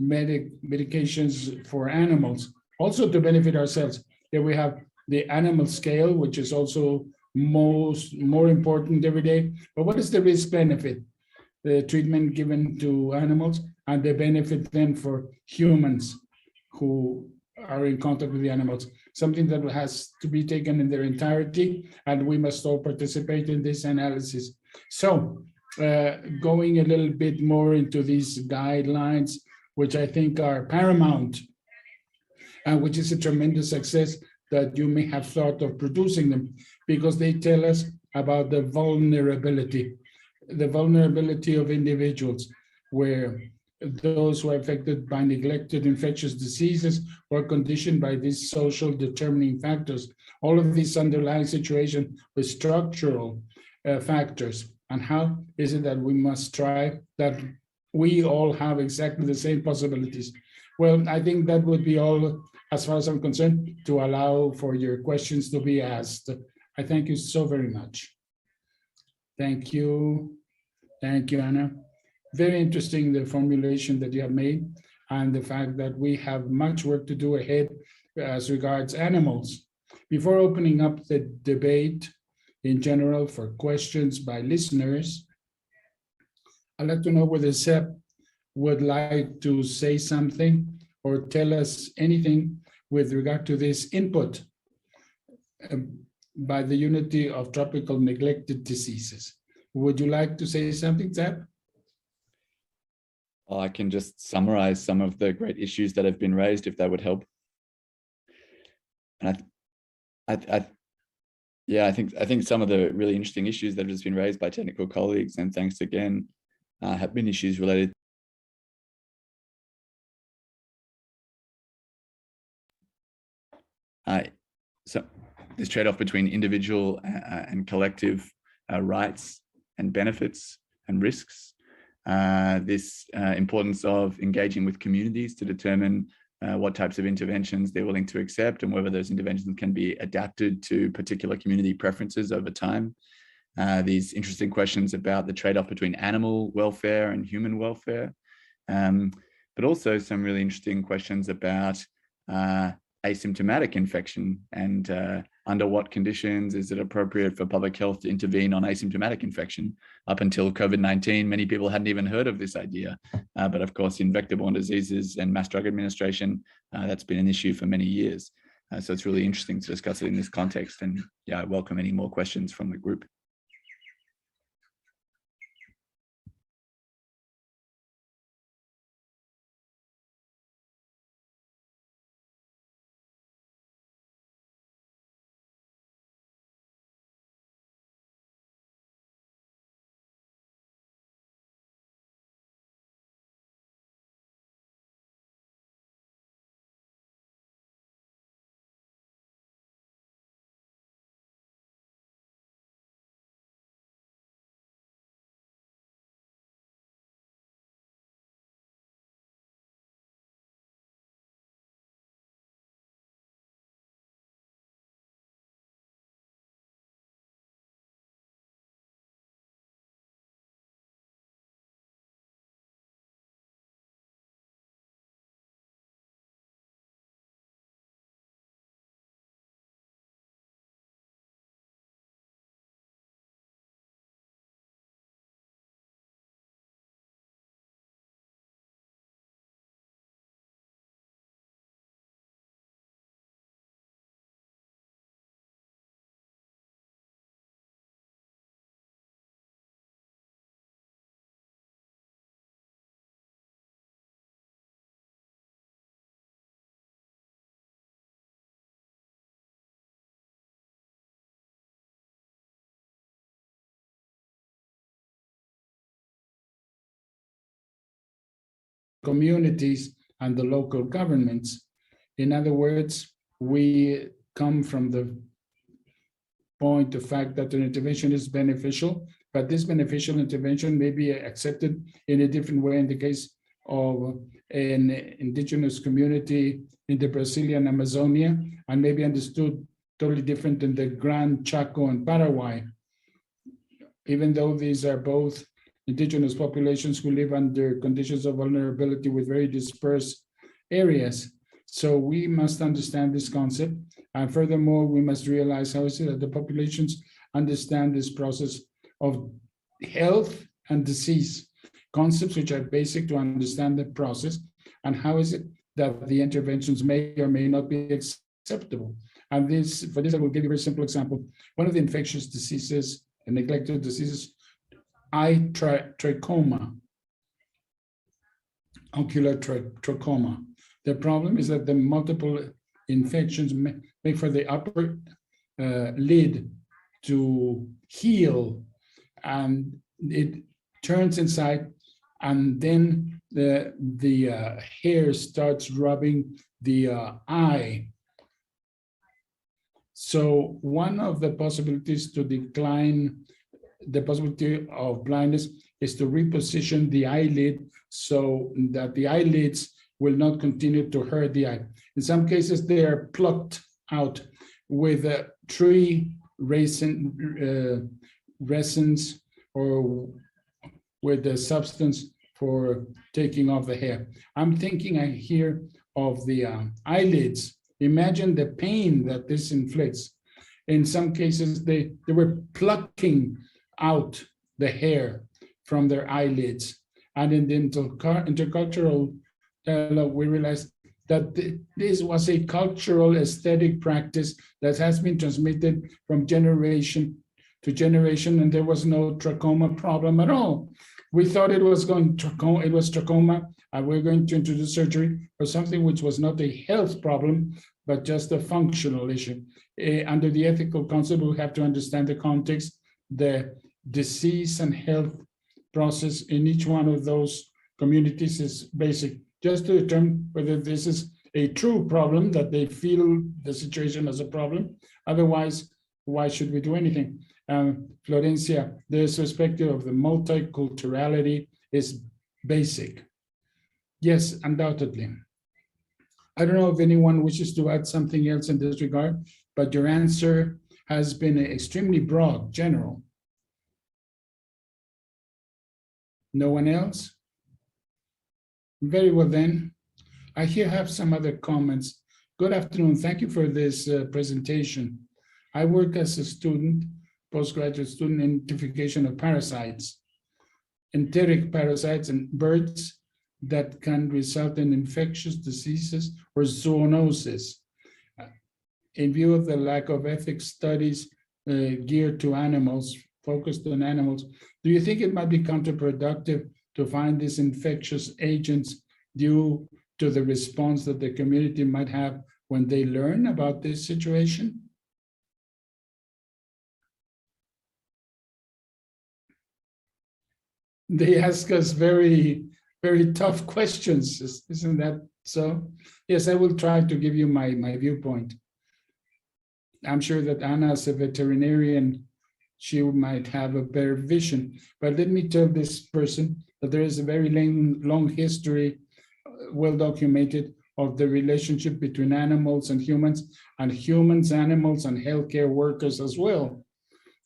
Speaker 1: medications for animals, also to benefit ourselves. Here we have the animal scale, which is also more important every day. But what is the risk benefit? The treatment given to animals and the benefit then for humans who are in contact with the animals, something that has to be taken in their entirety, and we must all participate in this analysis. So going a little bit more into these guidelines, which I think are paramount, and which is a tremendous success that you may have thought of producing them, because they tell us about the vulnerability of individuals, where those who are affected by neglected infectious diseases or conditioned by these social determining factors, all of these underlying situations with structural factors. And how is it that we must try that we all have exactly the same possibilities? Well, I think that would be all as far as I'm concerned, to allow for your questions to be asked. I thank you so very much. Thank you. Thank you, Anna. Very interesting, the formulation that you have made, and the fact that we have much work to do ahead as regards animals. Before opening up the debate in general for questions by listeners, I'd like to know whether Seb would like to say something or tell us anything with regard to this input by the Unity of Tropical Neglected Diseases. Would you like to say something, Seb?
Speaker 2: I can just summarize some of the great issues that have been raised, if that would help. And I think some of the really interesting issues that have just been raised by technical colleagues, and thanks again, have been issues related. So this trade-off between individual and collective rights and benefits and risks. This importance of engaging with communities to determine what types of interventions they're willing to accept and whether those interventions can be adapted to particular community preferences over time. These interesting questions about the trade-off between animal welfare and human welfare, but also some really interesting questions about asymptomatic infection and under what conditions is it appropriate for public health to intervene on asymptomatic infection. Up until COVID-19, many people hadn't even heard of this idea. But of course, in vector-borne diseases and mass drug administration, that's been an issue for many years. So it's really interesting to discuss it in this context. And yeah, I welcome any more questions from the group.
Speaker 1: communities and the local governments. In other words, we come from the point of fact that an intervention is beneficial, but this beneficial intervention may be accepted in a different way in the case of an indigenous community in the Brazilian Amazonia, and maybe understood totally different in the Gran Chaco and Paraguay, even though these are both indigenous populations who live under conditions of vulnerability with very dispersed areas. So we must understand this concept. And furthermore, we must realize how is it that the populations understand this process of health and disease, concepts which are basic to understand the process, and how is it that the interventions may or may not be acceptable. And for this, I will give you a very simple example. One of the infectious diseases and neglected diseases, eye trachoma, ocular trachoma. The problem is that the multiple infections make for the upper lid to heal, and it turns inside, and then the hair starts rubbing the eye. So one of the possibilities to decline the possibility of blindness is to reposition the eyelid so that the eyelids will not continue to hurt the eye. In some cases, they are plucked out with tree resins or with the substance for taking off the hair. I'm thinking here of the eyelids. Imagine the pain that this inflicts. In some cases, they were plucking out the hair from their eyelids. And in the intercultural dialogue, we realized that this was a cultural aesthetic practice that has been transmitted from generation to generation, and there was no trachoma problem at all. We thought it was trachoma, and we're going to introduce surgery for something which was not a health problem, but just a functional issue. Under the ethical concept, we have to understand the context, the disease and health process in each one of those communities is basic, just to determine whether this is a true problem, that they feel the situation as a problem. Otherwise, why should we do anything? Florencia, this perspective of the multiculturality is basic. Yes, undoubtedly. I don't know if anyone wishes to add something else in this regard, but your answer has been extremely broad, general. No one else? Very well then. I here have some other comments. Good afternoon. Thank you for this presentation. I work as a student, postgraduate student in identification of parasites, enteric parasites and birds that can result in infectious diseases or zoonosis. In view of the lack of ethics studies geared to animals, focused on animals, do you think it might be counterproductive to find these infectious agents due to the response that the community might have when they learn about this situation? They ask us very, very tough questions, isn't that so? Yes, I will try to give you my viewpoint. I'm sure that Anna, as a veterinarian, she might have a better vision. But let me tell this person that there is a very long history, well documented, of the relationship between animals and humans, animals, and healthcare workers as well.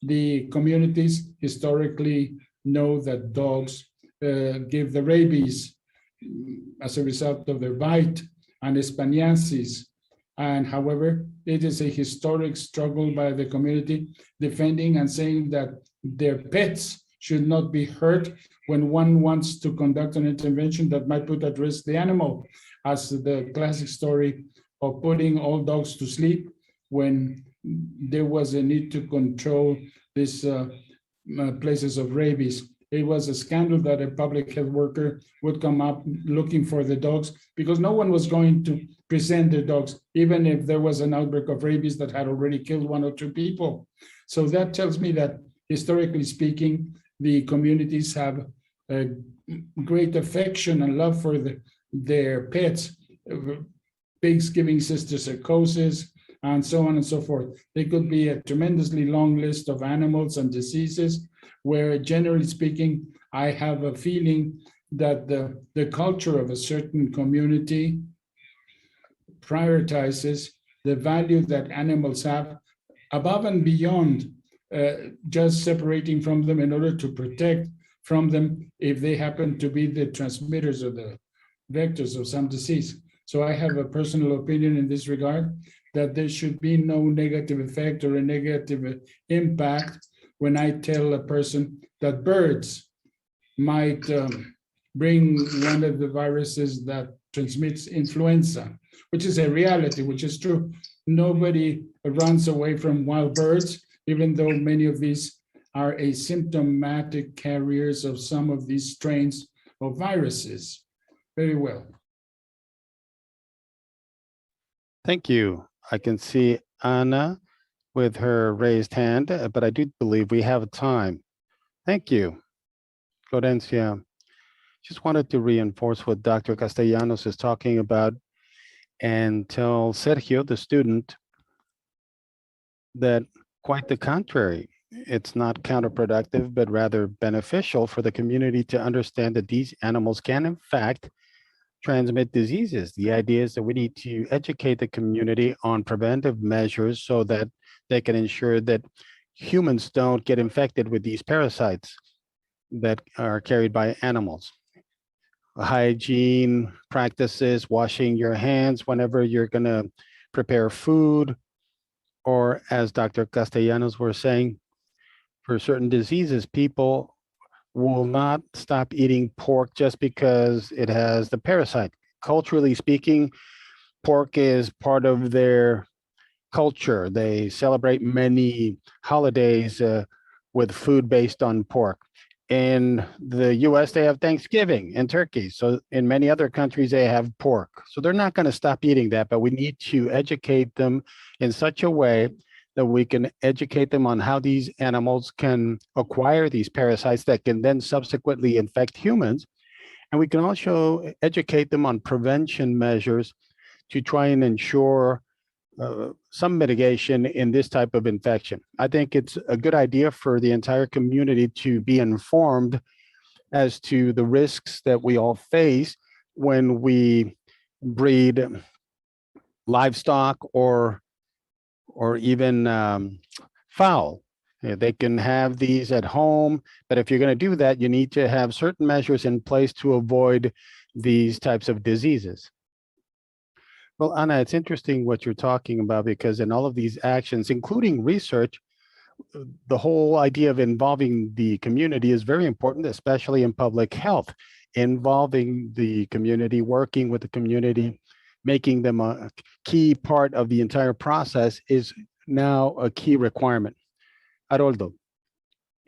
Speaker 1: The communities historically know that dogs give the rabies as a result of their bite and Leishmaniasis. And however, it is a historic struggle by the community defending and saying that their pets should not be hurt when one wants to conduct an intervention that might put at risk the animal, as the classic story of putting all dogs to sleep when there was a need to control these places of rabies. It was a scandal that a public health worker would come up looking for the dogs because no one was going to present their dogs, even if there was an outbreak of rabies that had already killed 1 or 2 people. So that tells me that historically speaking, the communities have a great affection and love for their pets, pigs giving cysticercosis, and so on and so forth. There could be a tremendously long list of animals and diseases where, generally speaking, I have a feeling that the culture of a certain community prioritizes the value that animals have above and beyond just separating from them in order to protect from them if they happen to be the transmitters of the vectors of some disease. So I have a personal opinion in this regard, that there should be no negative effect or a negative impact when I tell a person that birds might bring one of the viruses that transmits influenza, which is a reality, which is true. Nobody runs away from wild birds, even though many of these are asymptomatic carriers of some of these strains of viruses. Very well.
Speaker 3: Thank you. I can see Anna with her raised hand, but I do believe we have time. Thank you, Florencia. Just wanted to reinforce what Dr. Castellanos is talking about and tell Sergio, the student, that quite the contrary, it's not counterproductive, but rather beneficial for the community to understand that these animals can, in fact, transmit diseases. The idea is that we need to educate the community on preventive measures so that they can ensure that humans don't get infected with these parasites that are carried by animals. Hygiene practices, washing your hands whenever you're going to prepare food, or as Dr. Castellanos were saying, for certain diseases, people will not stop eating pork just because it has the parasite. Culturally speaking, pork is part of their culture. They celebrate many holidays with food based on pork. In the US, they have Thanksgiving and turkey. So in many other countries, they have pork. So they're not going to stop eating that, but we need to educate them in such a way that we can educate them on how these animals can acquire these parasites that can then subsequently infect humans. And we can also educate them on prevention measures to try and ensure some mitigation in this type of infection. I think it's a good idea for the entire community to be informed as to the risks that we all face when we breed livestock or even fowl. They can have these at home, but if you're going to do that, you need to have certain measures in place to avoid these types of diseases. Well, Anna, it's interesting what you're talking about, because in all of these actions, including research, the whole idea of involving the community is very important, especially in public health. Involving the community, working with the community, making them a key part of the entire process is now a key requirement. Haroldo.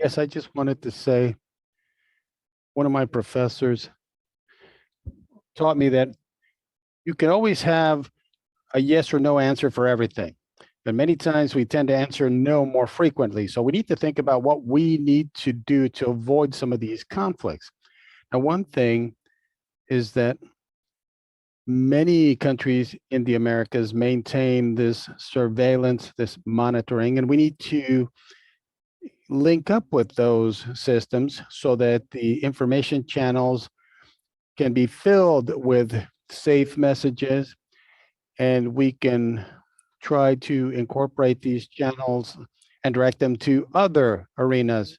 Speaker 3: Yes, I just wanted to say, one of my professors taught me that you can always have a yes or no answer for everything. But many times we tend to answer no more frequently. So we need to think about what we need to do to avoid some of these conflicts. Now, one thing is that many countries in the Americas maintain this surveillance, this monitoring, and we need to link up with those systems so that the information channels can be filled with safe messages, and we can try to incorporate these channels and direct them to other arenas,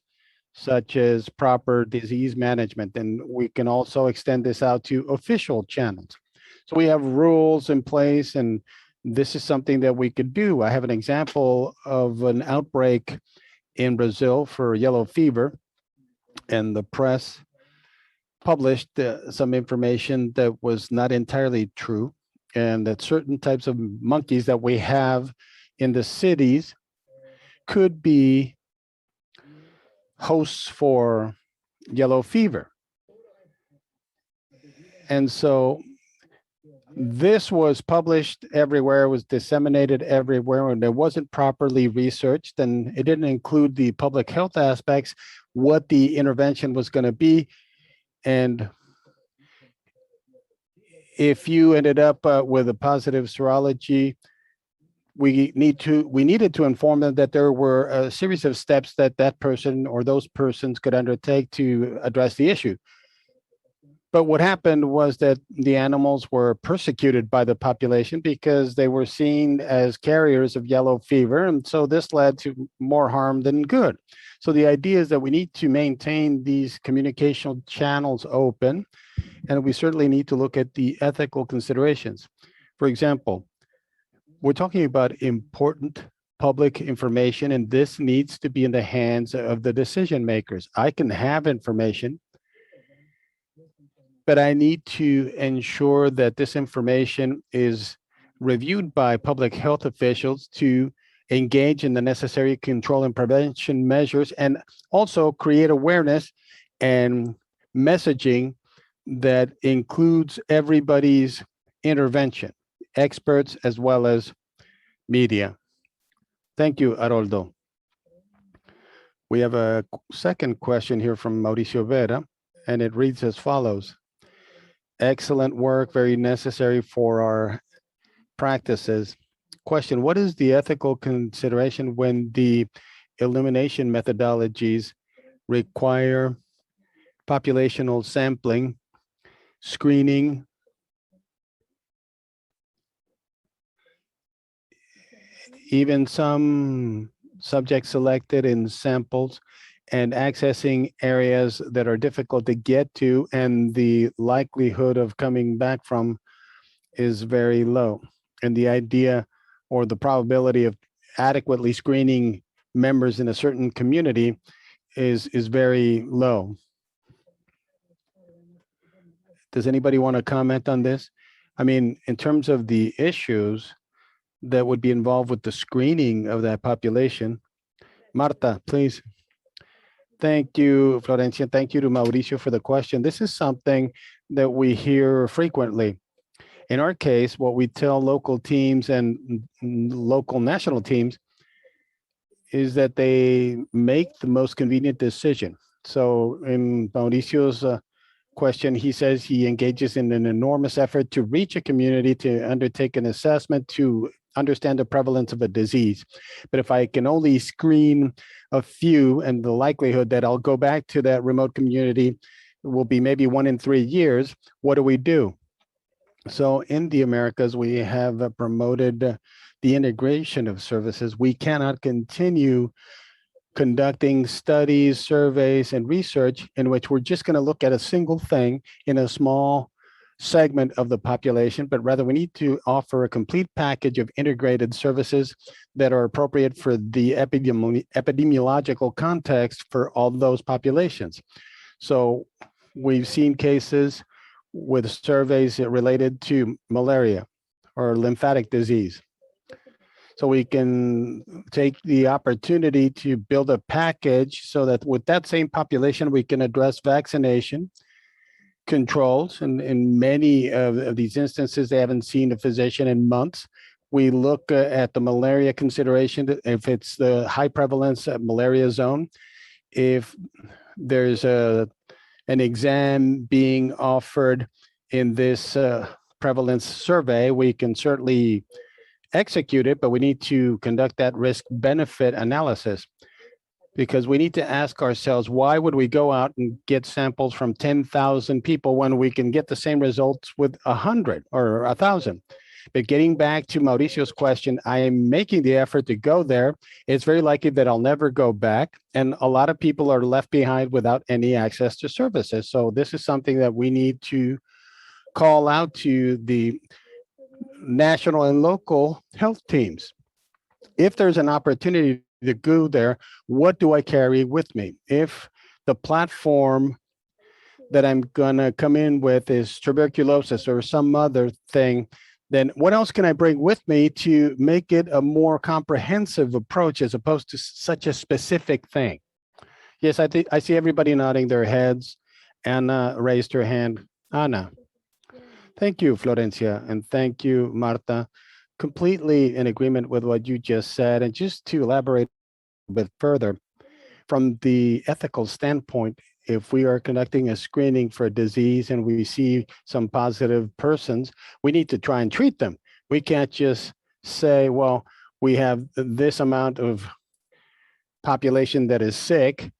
Speaker 3: such as proper disease management. And we can also extend this out to official channels. So we have rules in place, and this is something that we could do. I have an example of an outbreak in Brazil for yellow fever, and the press published some information that was not entirely true, and that certain types of monkeys that we have in the cities could be hosts for yellow fever. And so this was published everywhere, was disseminated everywhere, and it wasn't properly researched, and it didn't include the public health aspects, what the intervention was going to be. And if you ended up with a positive serology, we needed to inform them that there were a series of steps that that person or those persons could undertake to address the issue. But what happened was that the animals were persecuted by the population because they were seen as carriers of yellow fever. And so this led to more harm than good. So the idea is that we need to maintain these communication channels open, and we certainly need to look at the ethical considerations. For example, we're talking about important public information, and this needs to be in the hands of the decision makers. I can have information, but I need to ensure that this information is reviewed by public health officials to engage in the necessary control and prevention measures, and also create awareness and messaging that includes everybody's intervention, experts as well as media. Thank you, Haroldo. We have a second question here from Mauricio Vera, and it reads as follows. Excellent work, very necessary for our practices. Question, what is the ethical consideration when the elimination methodologies require populational sampling, screening, even some subjects selected in samples, and accessing areas that are difficult to get to, and the likelihood of coming back from is very low. And the idea or the probability of adequately screening members in a certain community is very low. Does anybody want to comment on this? I mean, in terms of the issues that would be involved with the screening of that population. Marta, please. Thank you, Florencia. Thank you to Mauricio for the question. This is something that we hear frequently. In our case, what we tell local teams and local national teams is that they make the most convenient decision. So in Mauricio's question, he says he engages in an enormous effort to reach a community, to undertake an assessment, to understand the prevalence of a disease. But if I can only screen a few, and the likelihood that I'll go back to that remote community will be maybe 1 in 3 years, what do? So in the Americas, we have promoted the integration of services. We cannot continue conducting studies, surveys, and research in which we're just going to look at a single thing in a small segment of the population, but rather we need to offer a complete package of integrated services that are appropriate for the epidemiological context for all those populations. So we've seen cases with surveys related to malaria or lymphatic disease. So we can take the opportunity to build a package so that with that same population, we can address vaccination controls. And in many of these instances, they haven't seen a physician in months. We look at the malaria consideration, if it's the high prevalence malaria zone, if there's an exam being offered in this prevalence survey, we can certainly execute it, but we need to conduct that risk-benefit analysis, because we need to ask ourselves, why would we go out and get samples from 10,000 people when we can get the same results with 100 or 1,000? But getting back to Mauricio's question, I am making the effort to go there. It's very likely that I'll never go back. And a lot of people are left behind without any access to services. So this is something that we need to call out to the national and local health teams. If there's an opportunity to go there, what do I carry with me? If the platform that I'm gonna come in with is tuberculosis or some other thing, then what else can I bring with me to make it a more comprehensive approach as opposed to such a specific thing? Yes, I think I see everybody nodding their heads. Anna raised her hand. Anna. Thank you, Florencia, and thank you, Marta. Completely in agreement with what you just said. And just to elaborate a bit further, from the ethical standpoint, if we are conducting a screening for a disease and we see some positive persons, we need to try and treat them. We can't just say, well, we have this amount of population that is sick.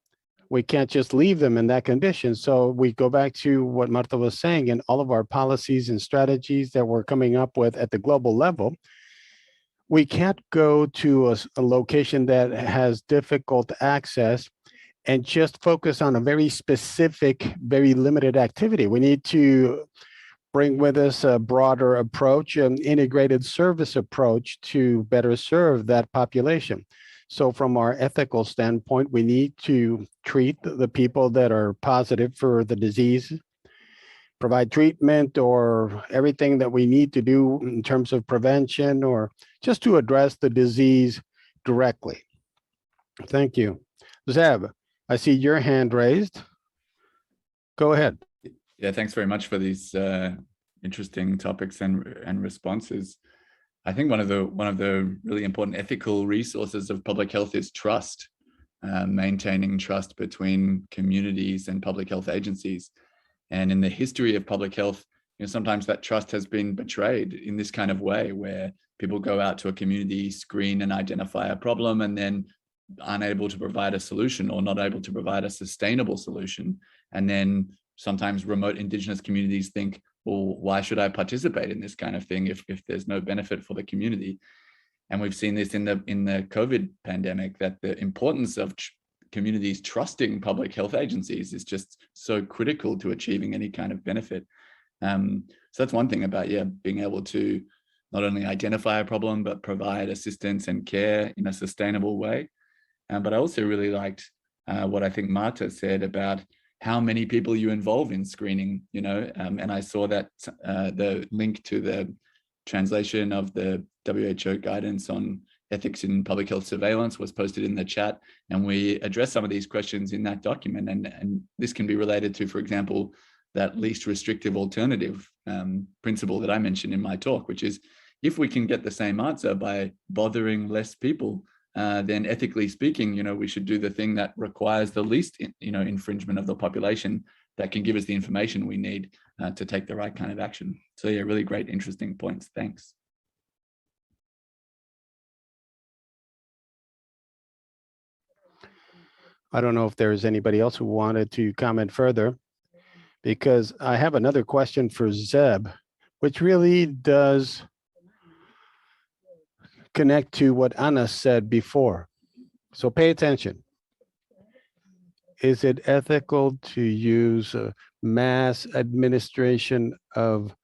Speaker 3: We can't just leave them in that condition. So we go back to what Marta was saying, in all of our policies and strategies that we're coming up with at the global level. We can't go to a location that has difficult access and just focus on a very specific, very limited activity. We need to bring with us a broader approach, an integrated service approach to better serve that population. So from our ethical standpoint, we need to treat the people that are positive for the disease, provide treatment or everything that we need to do in terms of prevention or just to address the disease directly. Thank you. Zeb, I see your hand raised. Go ahead.
Speaker 2: Yeah, thanks very much for these interesting topics and responses. I think one of the really important ethical resources of public health is trust, maintaining trust between communities and public health agencies. And in the history of public health, sometimes that trust has been betrayed in this kind of way, where people go out to a community, screen and identify a problem, and then unable to provide a solution or not able to provide a sustainable solution. And then sometimes remote indigenous communities think, well, why should I participate in this kind of thing if there's no benefit for the community? And we've seen this in the COVID pandemic, that the importance of communities trusting public health agencies is just so critical to achieving any kind of benefit. So that's one thing about, being able to not only identify a problem, but provide assistance and care in a sustainable way. But I also really liked what I think Marta said about how many people you involve in screening, and I saw that the link to the translation of the WHO guidance on ethics in public health surveillance was posted in the chat, and we address some of these questions in that document. And this can be related to, for example, that least restrictive alternative principle that I mentioned in my talk, which is if we can get the same answer by bothering less people, then ethically speaking, we should do the thing that requires the least, infringement of the population, that can give us the information we need to take the right kind of action. So yeah, really great, interesting points. Thanks.
Speaker 3: I don't know if there's anybody else who wanted to comment further, because I have another question for Zeb, which really does connect to what Anna said before. So pay attention. Is it ethical to use mass administration of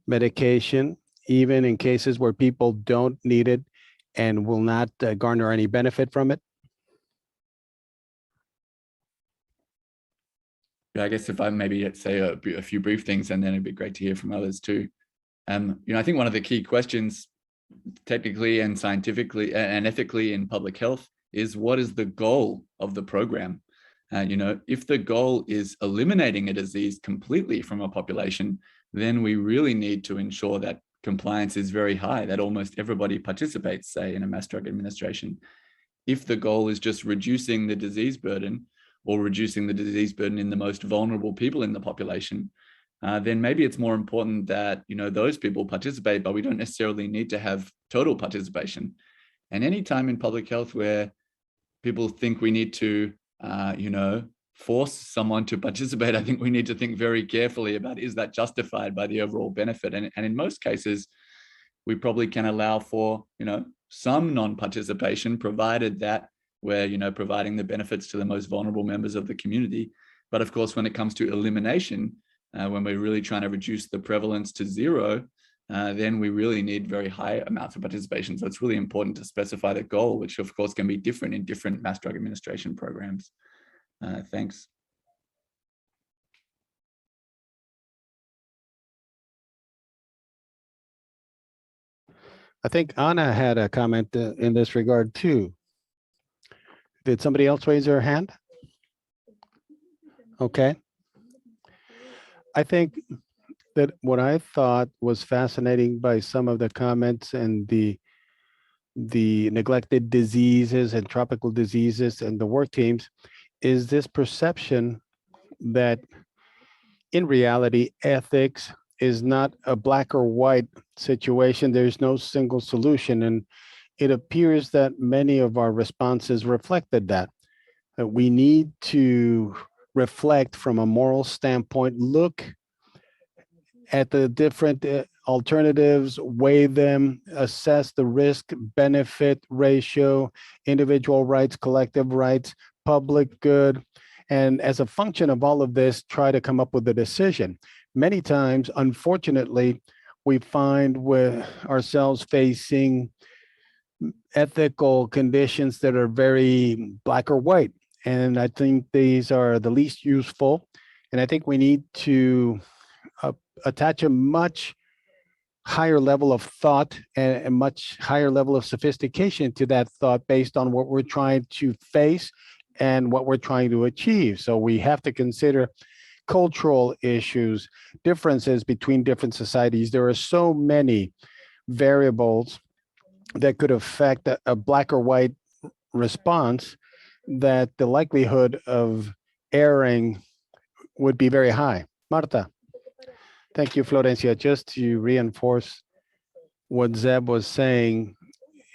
Speaker 3: medication, even in cases where people don't need it and will not garner any benefit from it?
Speaker 2: I guess if I maybe say a few brief things, and then it'd be great to hear from others too. I think one of the key questions technically and scientifically and ethically in public health is, what is the goal of the program? If the goal is eliminating a disease completely from a population, then we really need to ensure that compliance is very high, that almost everybody participates, say, in a mass drug administration. If the goal is just reducing the disease burden, or reducing the disease burden in the most vulnerable people in the population, then maybe it's more important that those people participate, but we don't necessarily need to have total participation. And any time in public health where people think we need to, force someone to participate, I think we need to think very carefully about, is that justified by the overall benefit? And in most cases, we probably can allow for, some non-participation, provided that we're, providing the benefits to the most vulnerable members of the community. But of course, when it comes to elimination, when we're really trying to reduce the prevalence to zero, then we really need very high amounts of participation. So it's really important to specify the goal, which of course can be different in different mass drug administration programs. Thanks.
Speaker 3: I think Anna had a comment in this regard too. Did somebody else raise their hand? Okay. I think that what I thought was fascinating by some of the comments and the neglected diseases and tropical diseases and the work teams is this perception that in reality, ethics is not a black or white situation. There's no single solution. And it appears that many of our responses reflected that we need to reflect from a moral standpoint, look at the different alternatives, weigh them, assess the risk benefit ratio, individual rights, collective rights, public good. And as a function of all of this, try to come up with a decision. Many times, unfortunately, we find ourselves facing ethical conditions that are very black or white. And I think these are the least useful. And I think we need to attach a much higher level of thought and a much higher level of sophistication to that thought based on what we're trying to face and what we're trying to achieve. So we have to consider cultural issues, differences between different societies. There are so many variables that could affect a black or white response that the likelihood of erring would be very high. Marta. Thank you, Florencia. Just to reinforce what Zeb was saying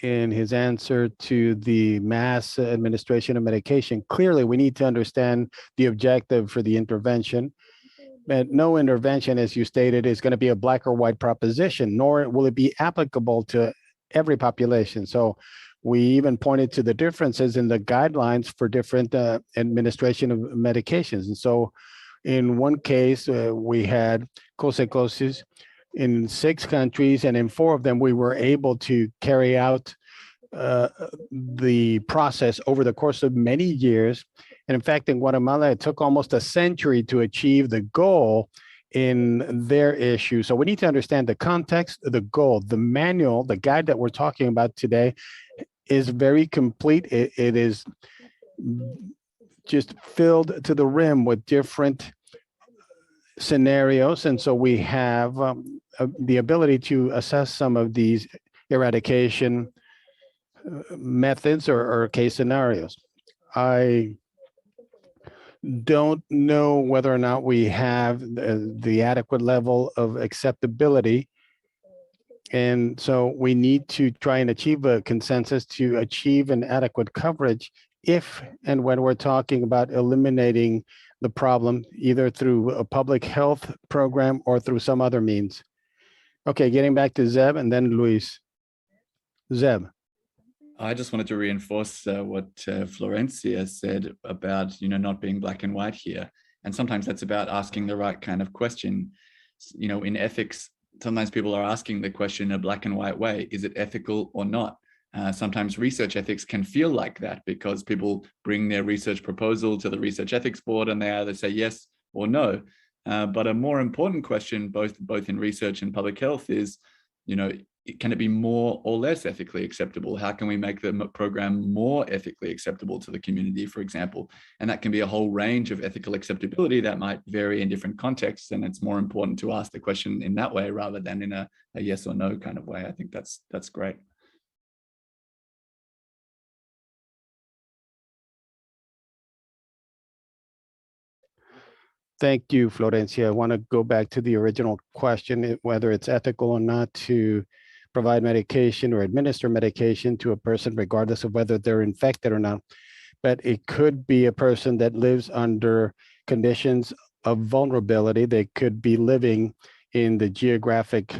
Speaker 3: in his answer to the mass administration of medication, clearly we need to understand the objective for the intervention. And no intervention, as you stated, is going to be a black or white proposition, nor will it be applicable to every population. So we even pointed to the differences in the guidelines for different administration of medications. And so in one case, we had consequences in 6 countries, and in 4 of them, we were able to carry out the process over the course of many years. And in fact, in Guatemala, it took almost a century to achieve the goal in their issue. So we need to understand the context, the goal, the manual, the guide that we're talking about today is very complete. It is just filled to the rim with different scenarios. And so we have the ability to assess some of these eradication methods or case scenarios. I don't know whether or not we have the adequate level of acceptability. And so we need to try and achieve a consensus to achieve an adequate coverage if and when we're talking about eliminating the problem, either through a public health program or through some other means. Okay, getting back to Zeb and then Luis. Zeb.
Speaker 2: I just wanted to reinforce what Florencia said about, not being black and white here. And sometimes that's about asking the right kind of question. In ethics, sometimes people are asking the question in a black and white way. Is it ethical or not? Sometimes research ethics can feel like that because people bring their research proposal to the research ethics board and they either say yes or no. But a more important question, both in research and public health, is, can it be more or less ethically acceptable? How can we make the program more ethically acceptable to the community, for example? And that can be a whole range of ethical acceptability that might vary in different contexts. And it's more important to ask the question in that way rather than in a yes or no kind of way. I think that's great.
Speaker 3: Thank you, Florencia. I want to go back to the original question, whether it's ethical or not to provide medication or administer medication to a person, regardless of whether they're infected or not. But it could be a person that lives under conditions of vulnerability. They could be living in the geographic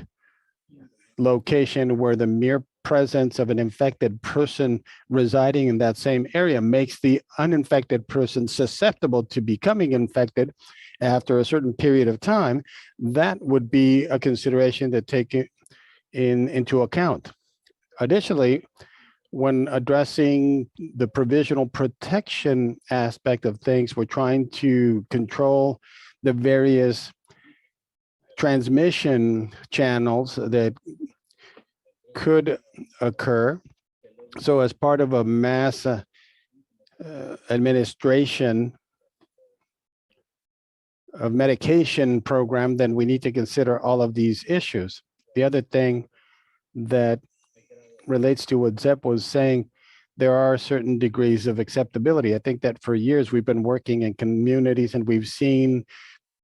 Speaker 3: location where the mere presence of an infected person residing in that same area makes the uninfected person susceptible to becoming infected after a certain period of time. That would be a consideration to take into account. Additionally, when addressing the provisional protection aspect of things, we're trying to control the various transmission channels that could occur. So as part of a mass administration of medication program, then we need to consider all of these issues. The other thing that relates to what Zeb was saying, there are certain degrees of acceptability. I think that for years we've been working in communities and we've seen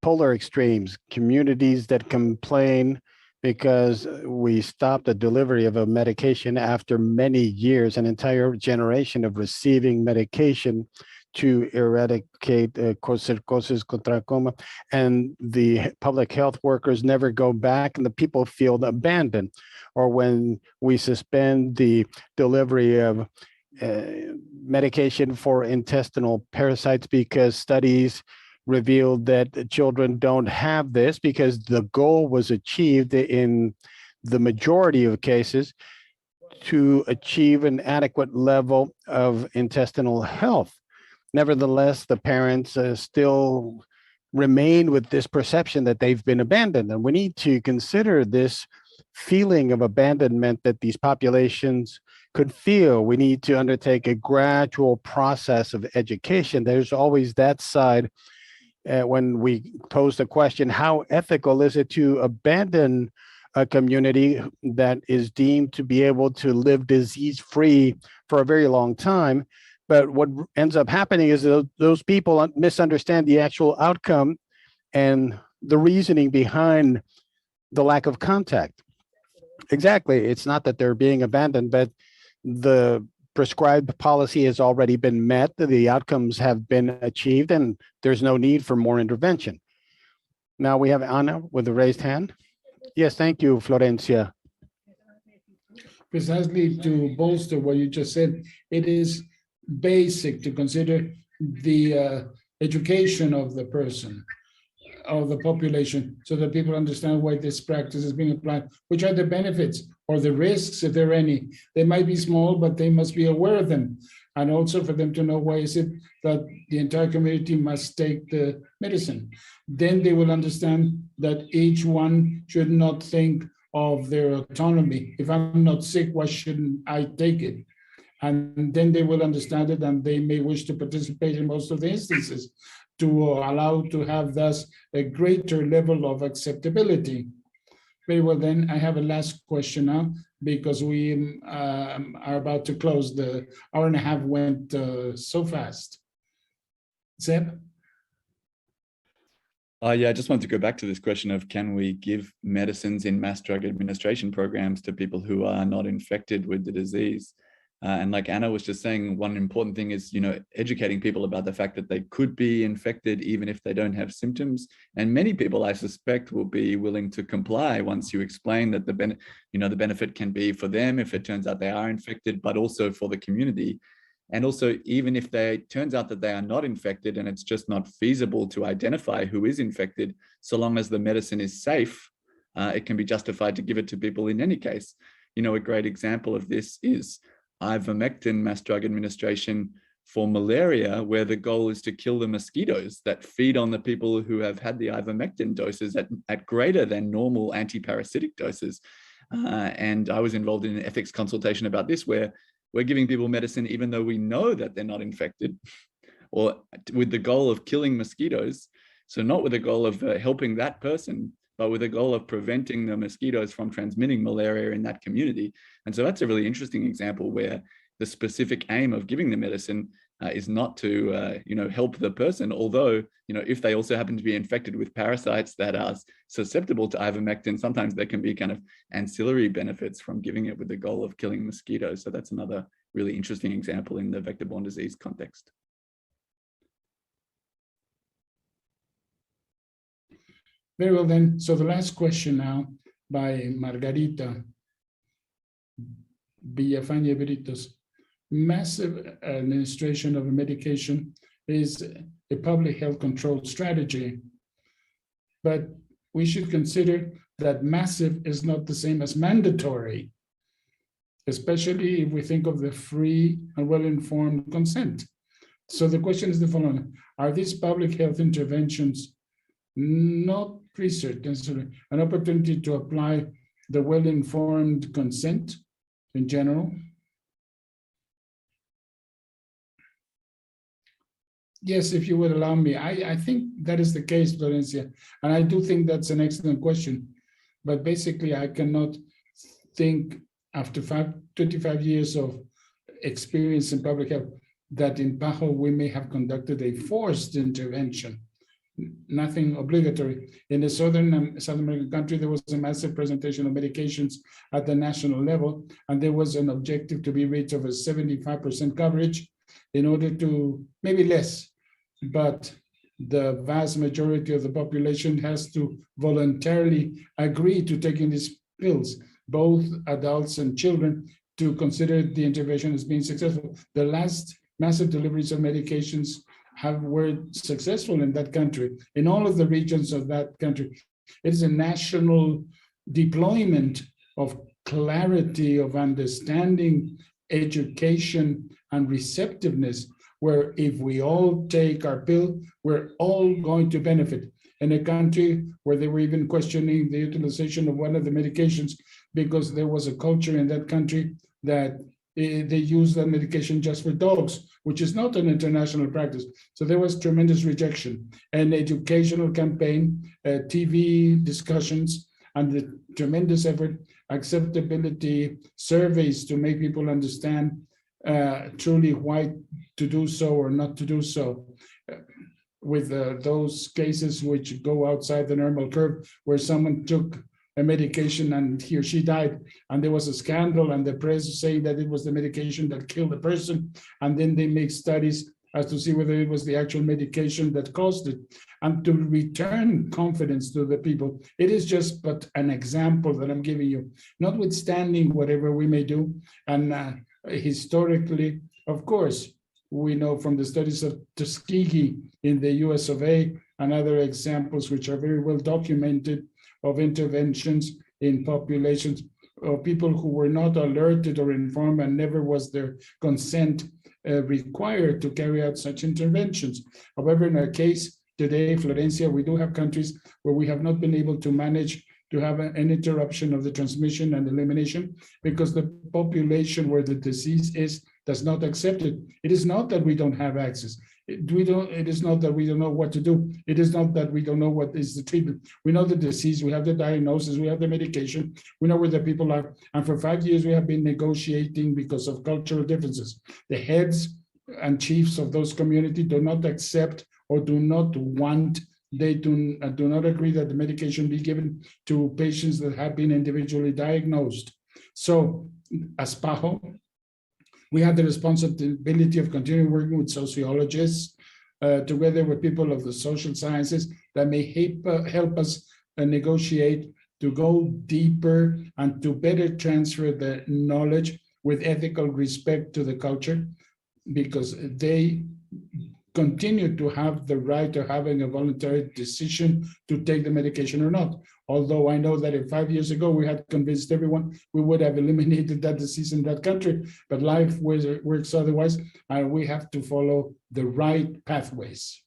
Speaker 3: polar extremes, communities that complain because we stopped the delivery of a medication after many years, an entire generation of receiving medication to eradicate cirrhosis contra coma, and the public health workers never go back and the people feel abandoned. Or when we suspend the delivery of medication for intestinal parasites because studies revealed that children don't have this because the goal was achieved in the majority of cases to achieve an adequate level of intestinal health. Nevertheless, the parents still remain with this perception that they've been abandoned. And we need to consider this feeling of abandonment that these populations could feel. We need to undertake a gradual process of education. There's always that side when we pose the question, how ethical is it to abandon a community that is deemed to be able to live disease-free for a very long time? But what ends up happening is those people misunderstand the actual outcome and the reasoning behind the lack of contact. Exactly. It's not that they're being abandoned, but the prescribed policy has already been met, the outcomes have been achieved, and there's no need for more intervention. Now we have Ana with a raised hand. Yes, thank you, Florencia.
Speaker 1: Precisely to bolster what you just said, it is basic to consider the education of the person, of the population, so that people understand why this practice is being applied, which are the benefits or the risks, if there are any. They might be small, but they must be aware of them. And also for them to know why is it that the entire community must take the medicine. Then they will understand that each one should not think of their autonomy. If I'm not sick, why shouldn't I take it? And then they will understand it, and they may wish to participate in most of the instances to allow to have thus a greater level of acceptability. Very well, then I have a last question now, because we are about to close. The hour and a half went so fast. Zeb?
Speaker 2: Yeah, I just want to go back to this question of, can we give medicines in mass drug administration programs to people who are not infected with the disease? And like Anna was just saying, one important thing is, educating people about the fact that they could be infected even if they don't have symptoms. And many people, I suspect, will be willing to comply once you explain that the benefit can be for them if it turns out they are infected, but also for the community. And also, even if it turns out that they are not infected and it's just not feasible to identify who is infected, so long as the medicine is safe, it can be justified to give it to people in any case. A great example of this is ivermectin mass drug administration for malaria, where the goal is to kill the mosquitoes that feed on the people who have had the ivermectin doses at greater than normal antiparasitic doses. And I was involved in an ethics consultation about this, where we're giving people medicine even though we know that they're not infected, or with the goal of killing mosquitoes. So not with the goal of helping that person, but with the goal of preventing the mosquitoes from transmitting malaria in that community. And so that's a really interesting example where the specific aim of giving the medicine is not to, help the person, although, if they also happen to be infected with parasites that are susceptible to ivermectin, sometimes there can be kind of ancillary benefits from giving it with the goal of killing mosquitoes. So that's another really interesting example in the vector-borne disease context.
Speaker 1: Very well then, so the last question now by Margarita Villafañe Britos. Massive administration of a medication is a public health control strategy, but we should consider that massive is not the same as mandatory, especially if we think of the free and well-informed consent. So the question is the following: are these public health interventions not research necessarily an opportunity to apply the well-informed consent in general? Yes, if you would allow me. I think that is the case, Florencia, and I do think that's an excellent question. But basically, I cannot think after 25 years of experience in public health that in PAHO we may have conducted a forced intervention, nothing obligatory. In a South American country, there was a massive presentation of medications at the national level, and there was an objective to be reached of a 75% coverage in order to, maybe less, but the vast majority of the population has to voluntarily agree to taking these pills, both adults and children, to consider the intervention as being successful. The last massive deliveries of medications were successful in that country, in all of the regions of that country. It is a national deployment of clarity, of understanding, education, and receptiveness, where if we all take our pill, we're all going to benefit. In a country where they were even questioning the utilization of one of the medications because there was a culture in that country that they use that medication just for dogs, which is not an international practice. So there was tremendous rejection, an educational campaign, TV discussions, and the tremendous effort, acceptability surveys to make people understand truly why to do so or not to do so. With those cases which go outside the normal curve, where someone took a medication and he or she died, and there was a scandal and the press saying that it was the medication that killed the person, and then they make studies as to see whether it was the actual medication that caused it, and to return confidence to the people. It is just but an example that I'm giving you, notwithstanding whatever we may do. And historically, of course, we know from the studies of Tuskegee in the US of A and other examples which are very well documented of interventions in populations of people who were not alerted or informed, and never was their consent required to carry out such interventions. However, in our case today, Florencia, we do have countries where we have not been able to manage to have an interruption of the transmission and elimination because the population where the disease is does not accept it. It is not that we don't have access. It is not that we don't know what to do. It is not that we don't know what is the treatment. We know the disease, we have the diagnosis, we have the medication, we know where the people are. And for 5 years, we have been negotiating because of cultural differences. The heads and chiefs of those communities do not accept or do not want, they do not agree that the medication be given to patients that have been individually diagnosed. So as PAHO, we have the responsibility of continuing working with sociologists, together with people of the social sciences that may help us negotiate to go deeper and to better transfer the knowledge with ethical respect to the culture, because they continue to have the right of having a voluntary decision to take the medication or not. Although I know that if 5 years ago we had convinced everyone, we would have eliminated that disease in that country, but life works otherwise, and we have to follow the right pathways.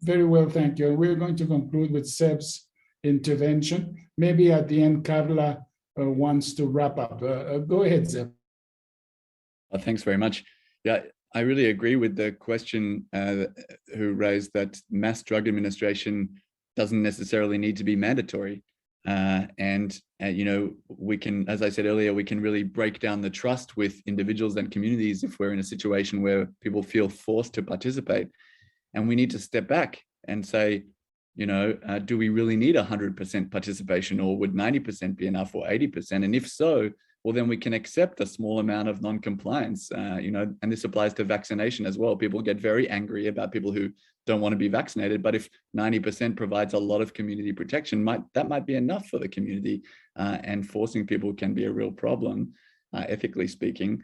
Speaker 1: Very well, thank you. We're going to conclude with Seb's intervention. Maybe at the end, Carla wants to wrap up. Go ahead, Seb.
Speaker 2: Thanks very much. Yeah, I really agree with the question who raised that mass drug administration doesn't necessarily need to be mandatory. You know, we can, as I said earlier, we can really break down the trust with individuals and communities if we're in a situation where people feel forced to participate. And we need to step back and say, you know, do we really need 100% participation, or would 90% be enough, or 80%? And if so, well, then we can accept a small amount of non-compliance, you know, and this applies to vaccination as well. People get very angry about people who don't want to be vaccinated, but if 90% provides a lot of community protection, that might be enough for the community, and forcing people can be a real problem, ethically speaking.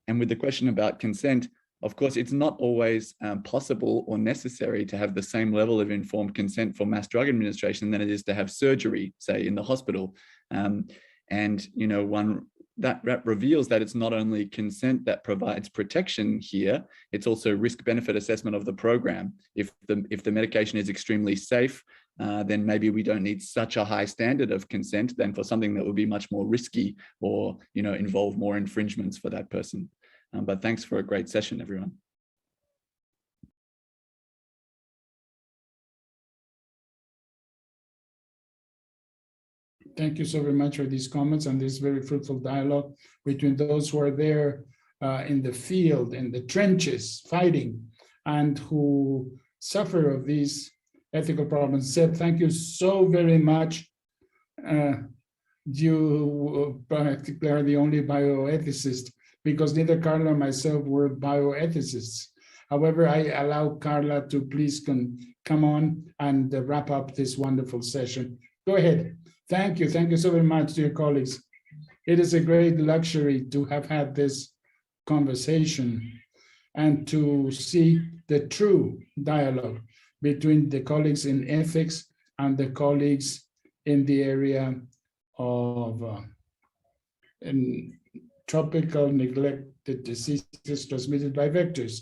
Speaker 2: And with the question about consent, of course, it's not always possible or necessary to have the same level of informed consent for mass drug administration than it is to have surgery, say, in the hospital. And, you know, that reveals that it's not only consent that provides protection here, it's also risk-benefit assessment of the program. If the medication is extremely safe, then maybe we don't need such a high standard of consent than for something that would be much more risky or, you know, involve more infringements for that person. But thanks for a great session, everyone.
Speaker 1: Thank you so very much for these comments and this very fruitful dialogue between those who are there in the field, in the trenches, fighting, and who suffer of these ethical problems. Seb, thank you so very much. You practically are the only bioethicist, because neither Carla nor myself were bioethicists. However, I allow Carla to please come on and wrap up this wonderful session. Go ahead. Thank you. Thank you so very much to your colleagues. It is a great luxury to have had this conversation and to see the true dialogue between the colleagues in ethics and the colleagues in the area of tropical neglected diseases transmitted by vectors.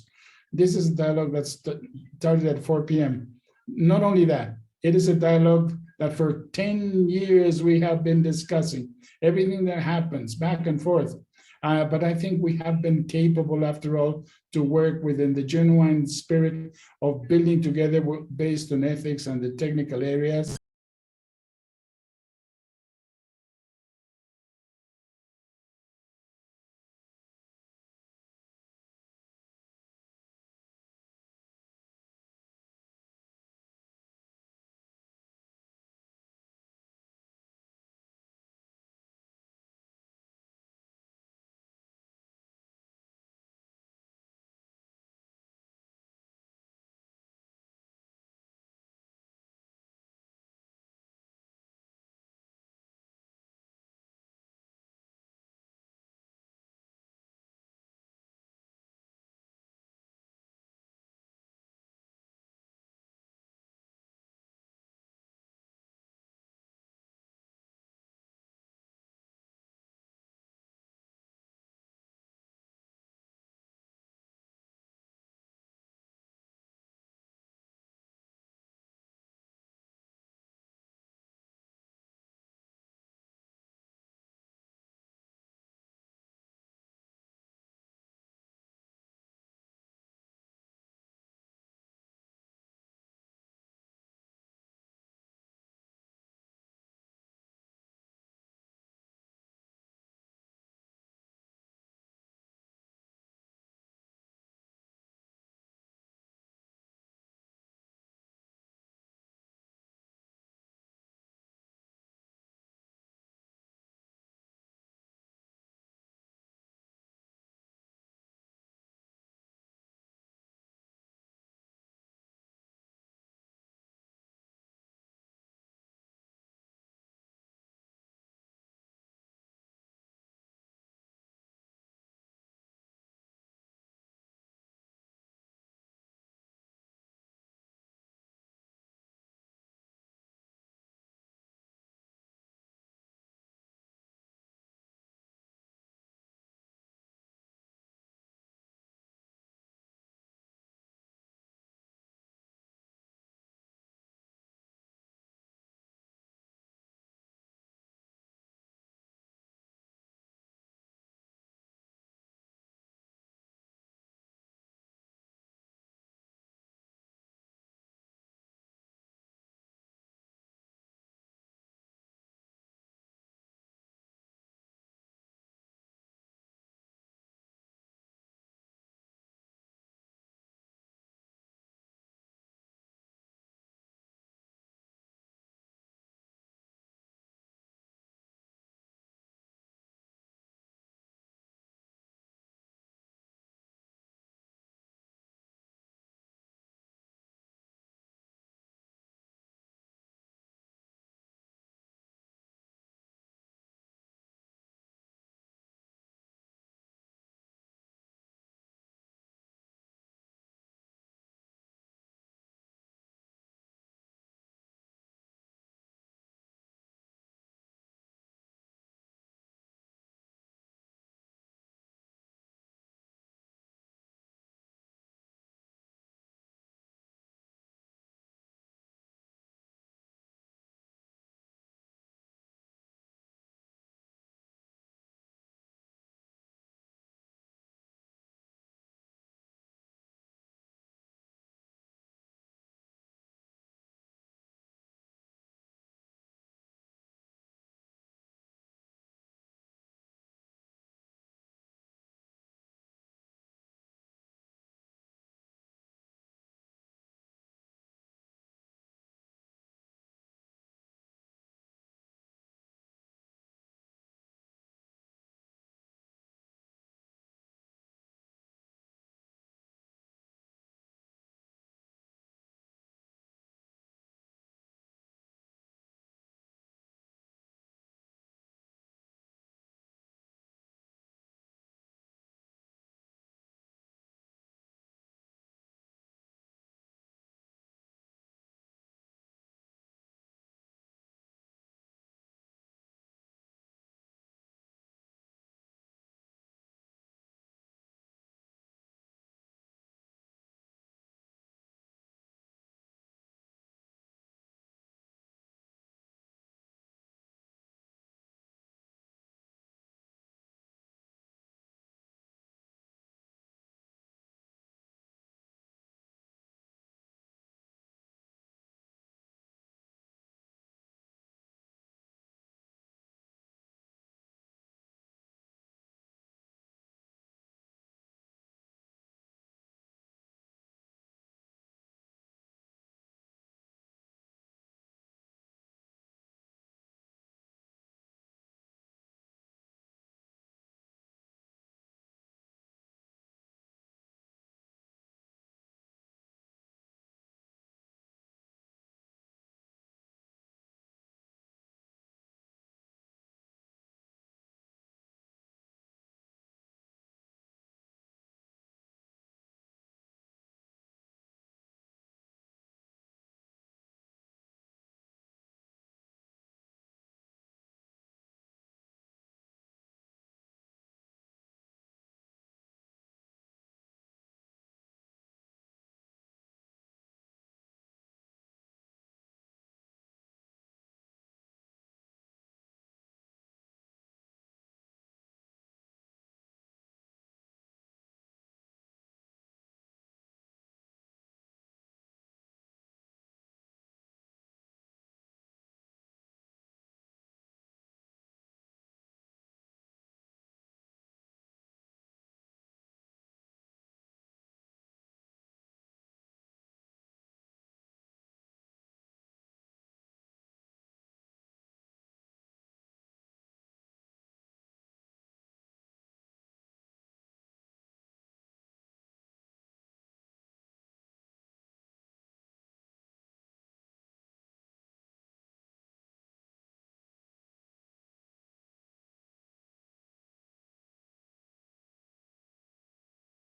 Speaker 1: This is a dialogue that started at 4 p.m. Not only that, it is a dialogue that for 10 years we have been discussing everything that happens back and forth. But I think we have been capable, after all, to work within the genuine spirit of building together based on ethics and the technical areas.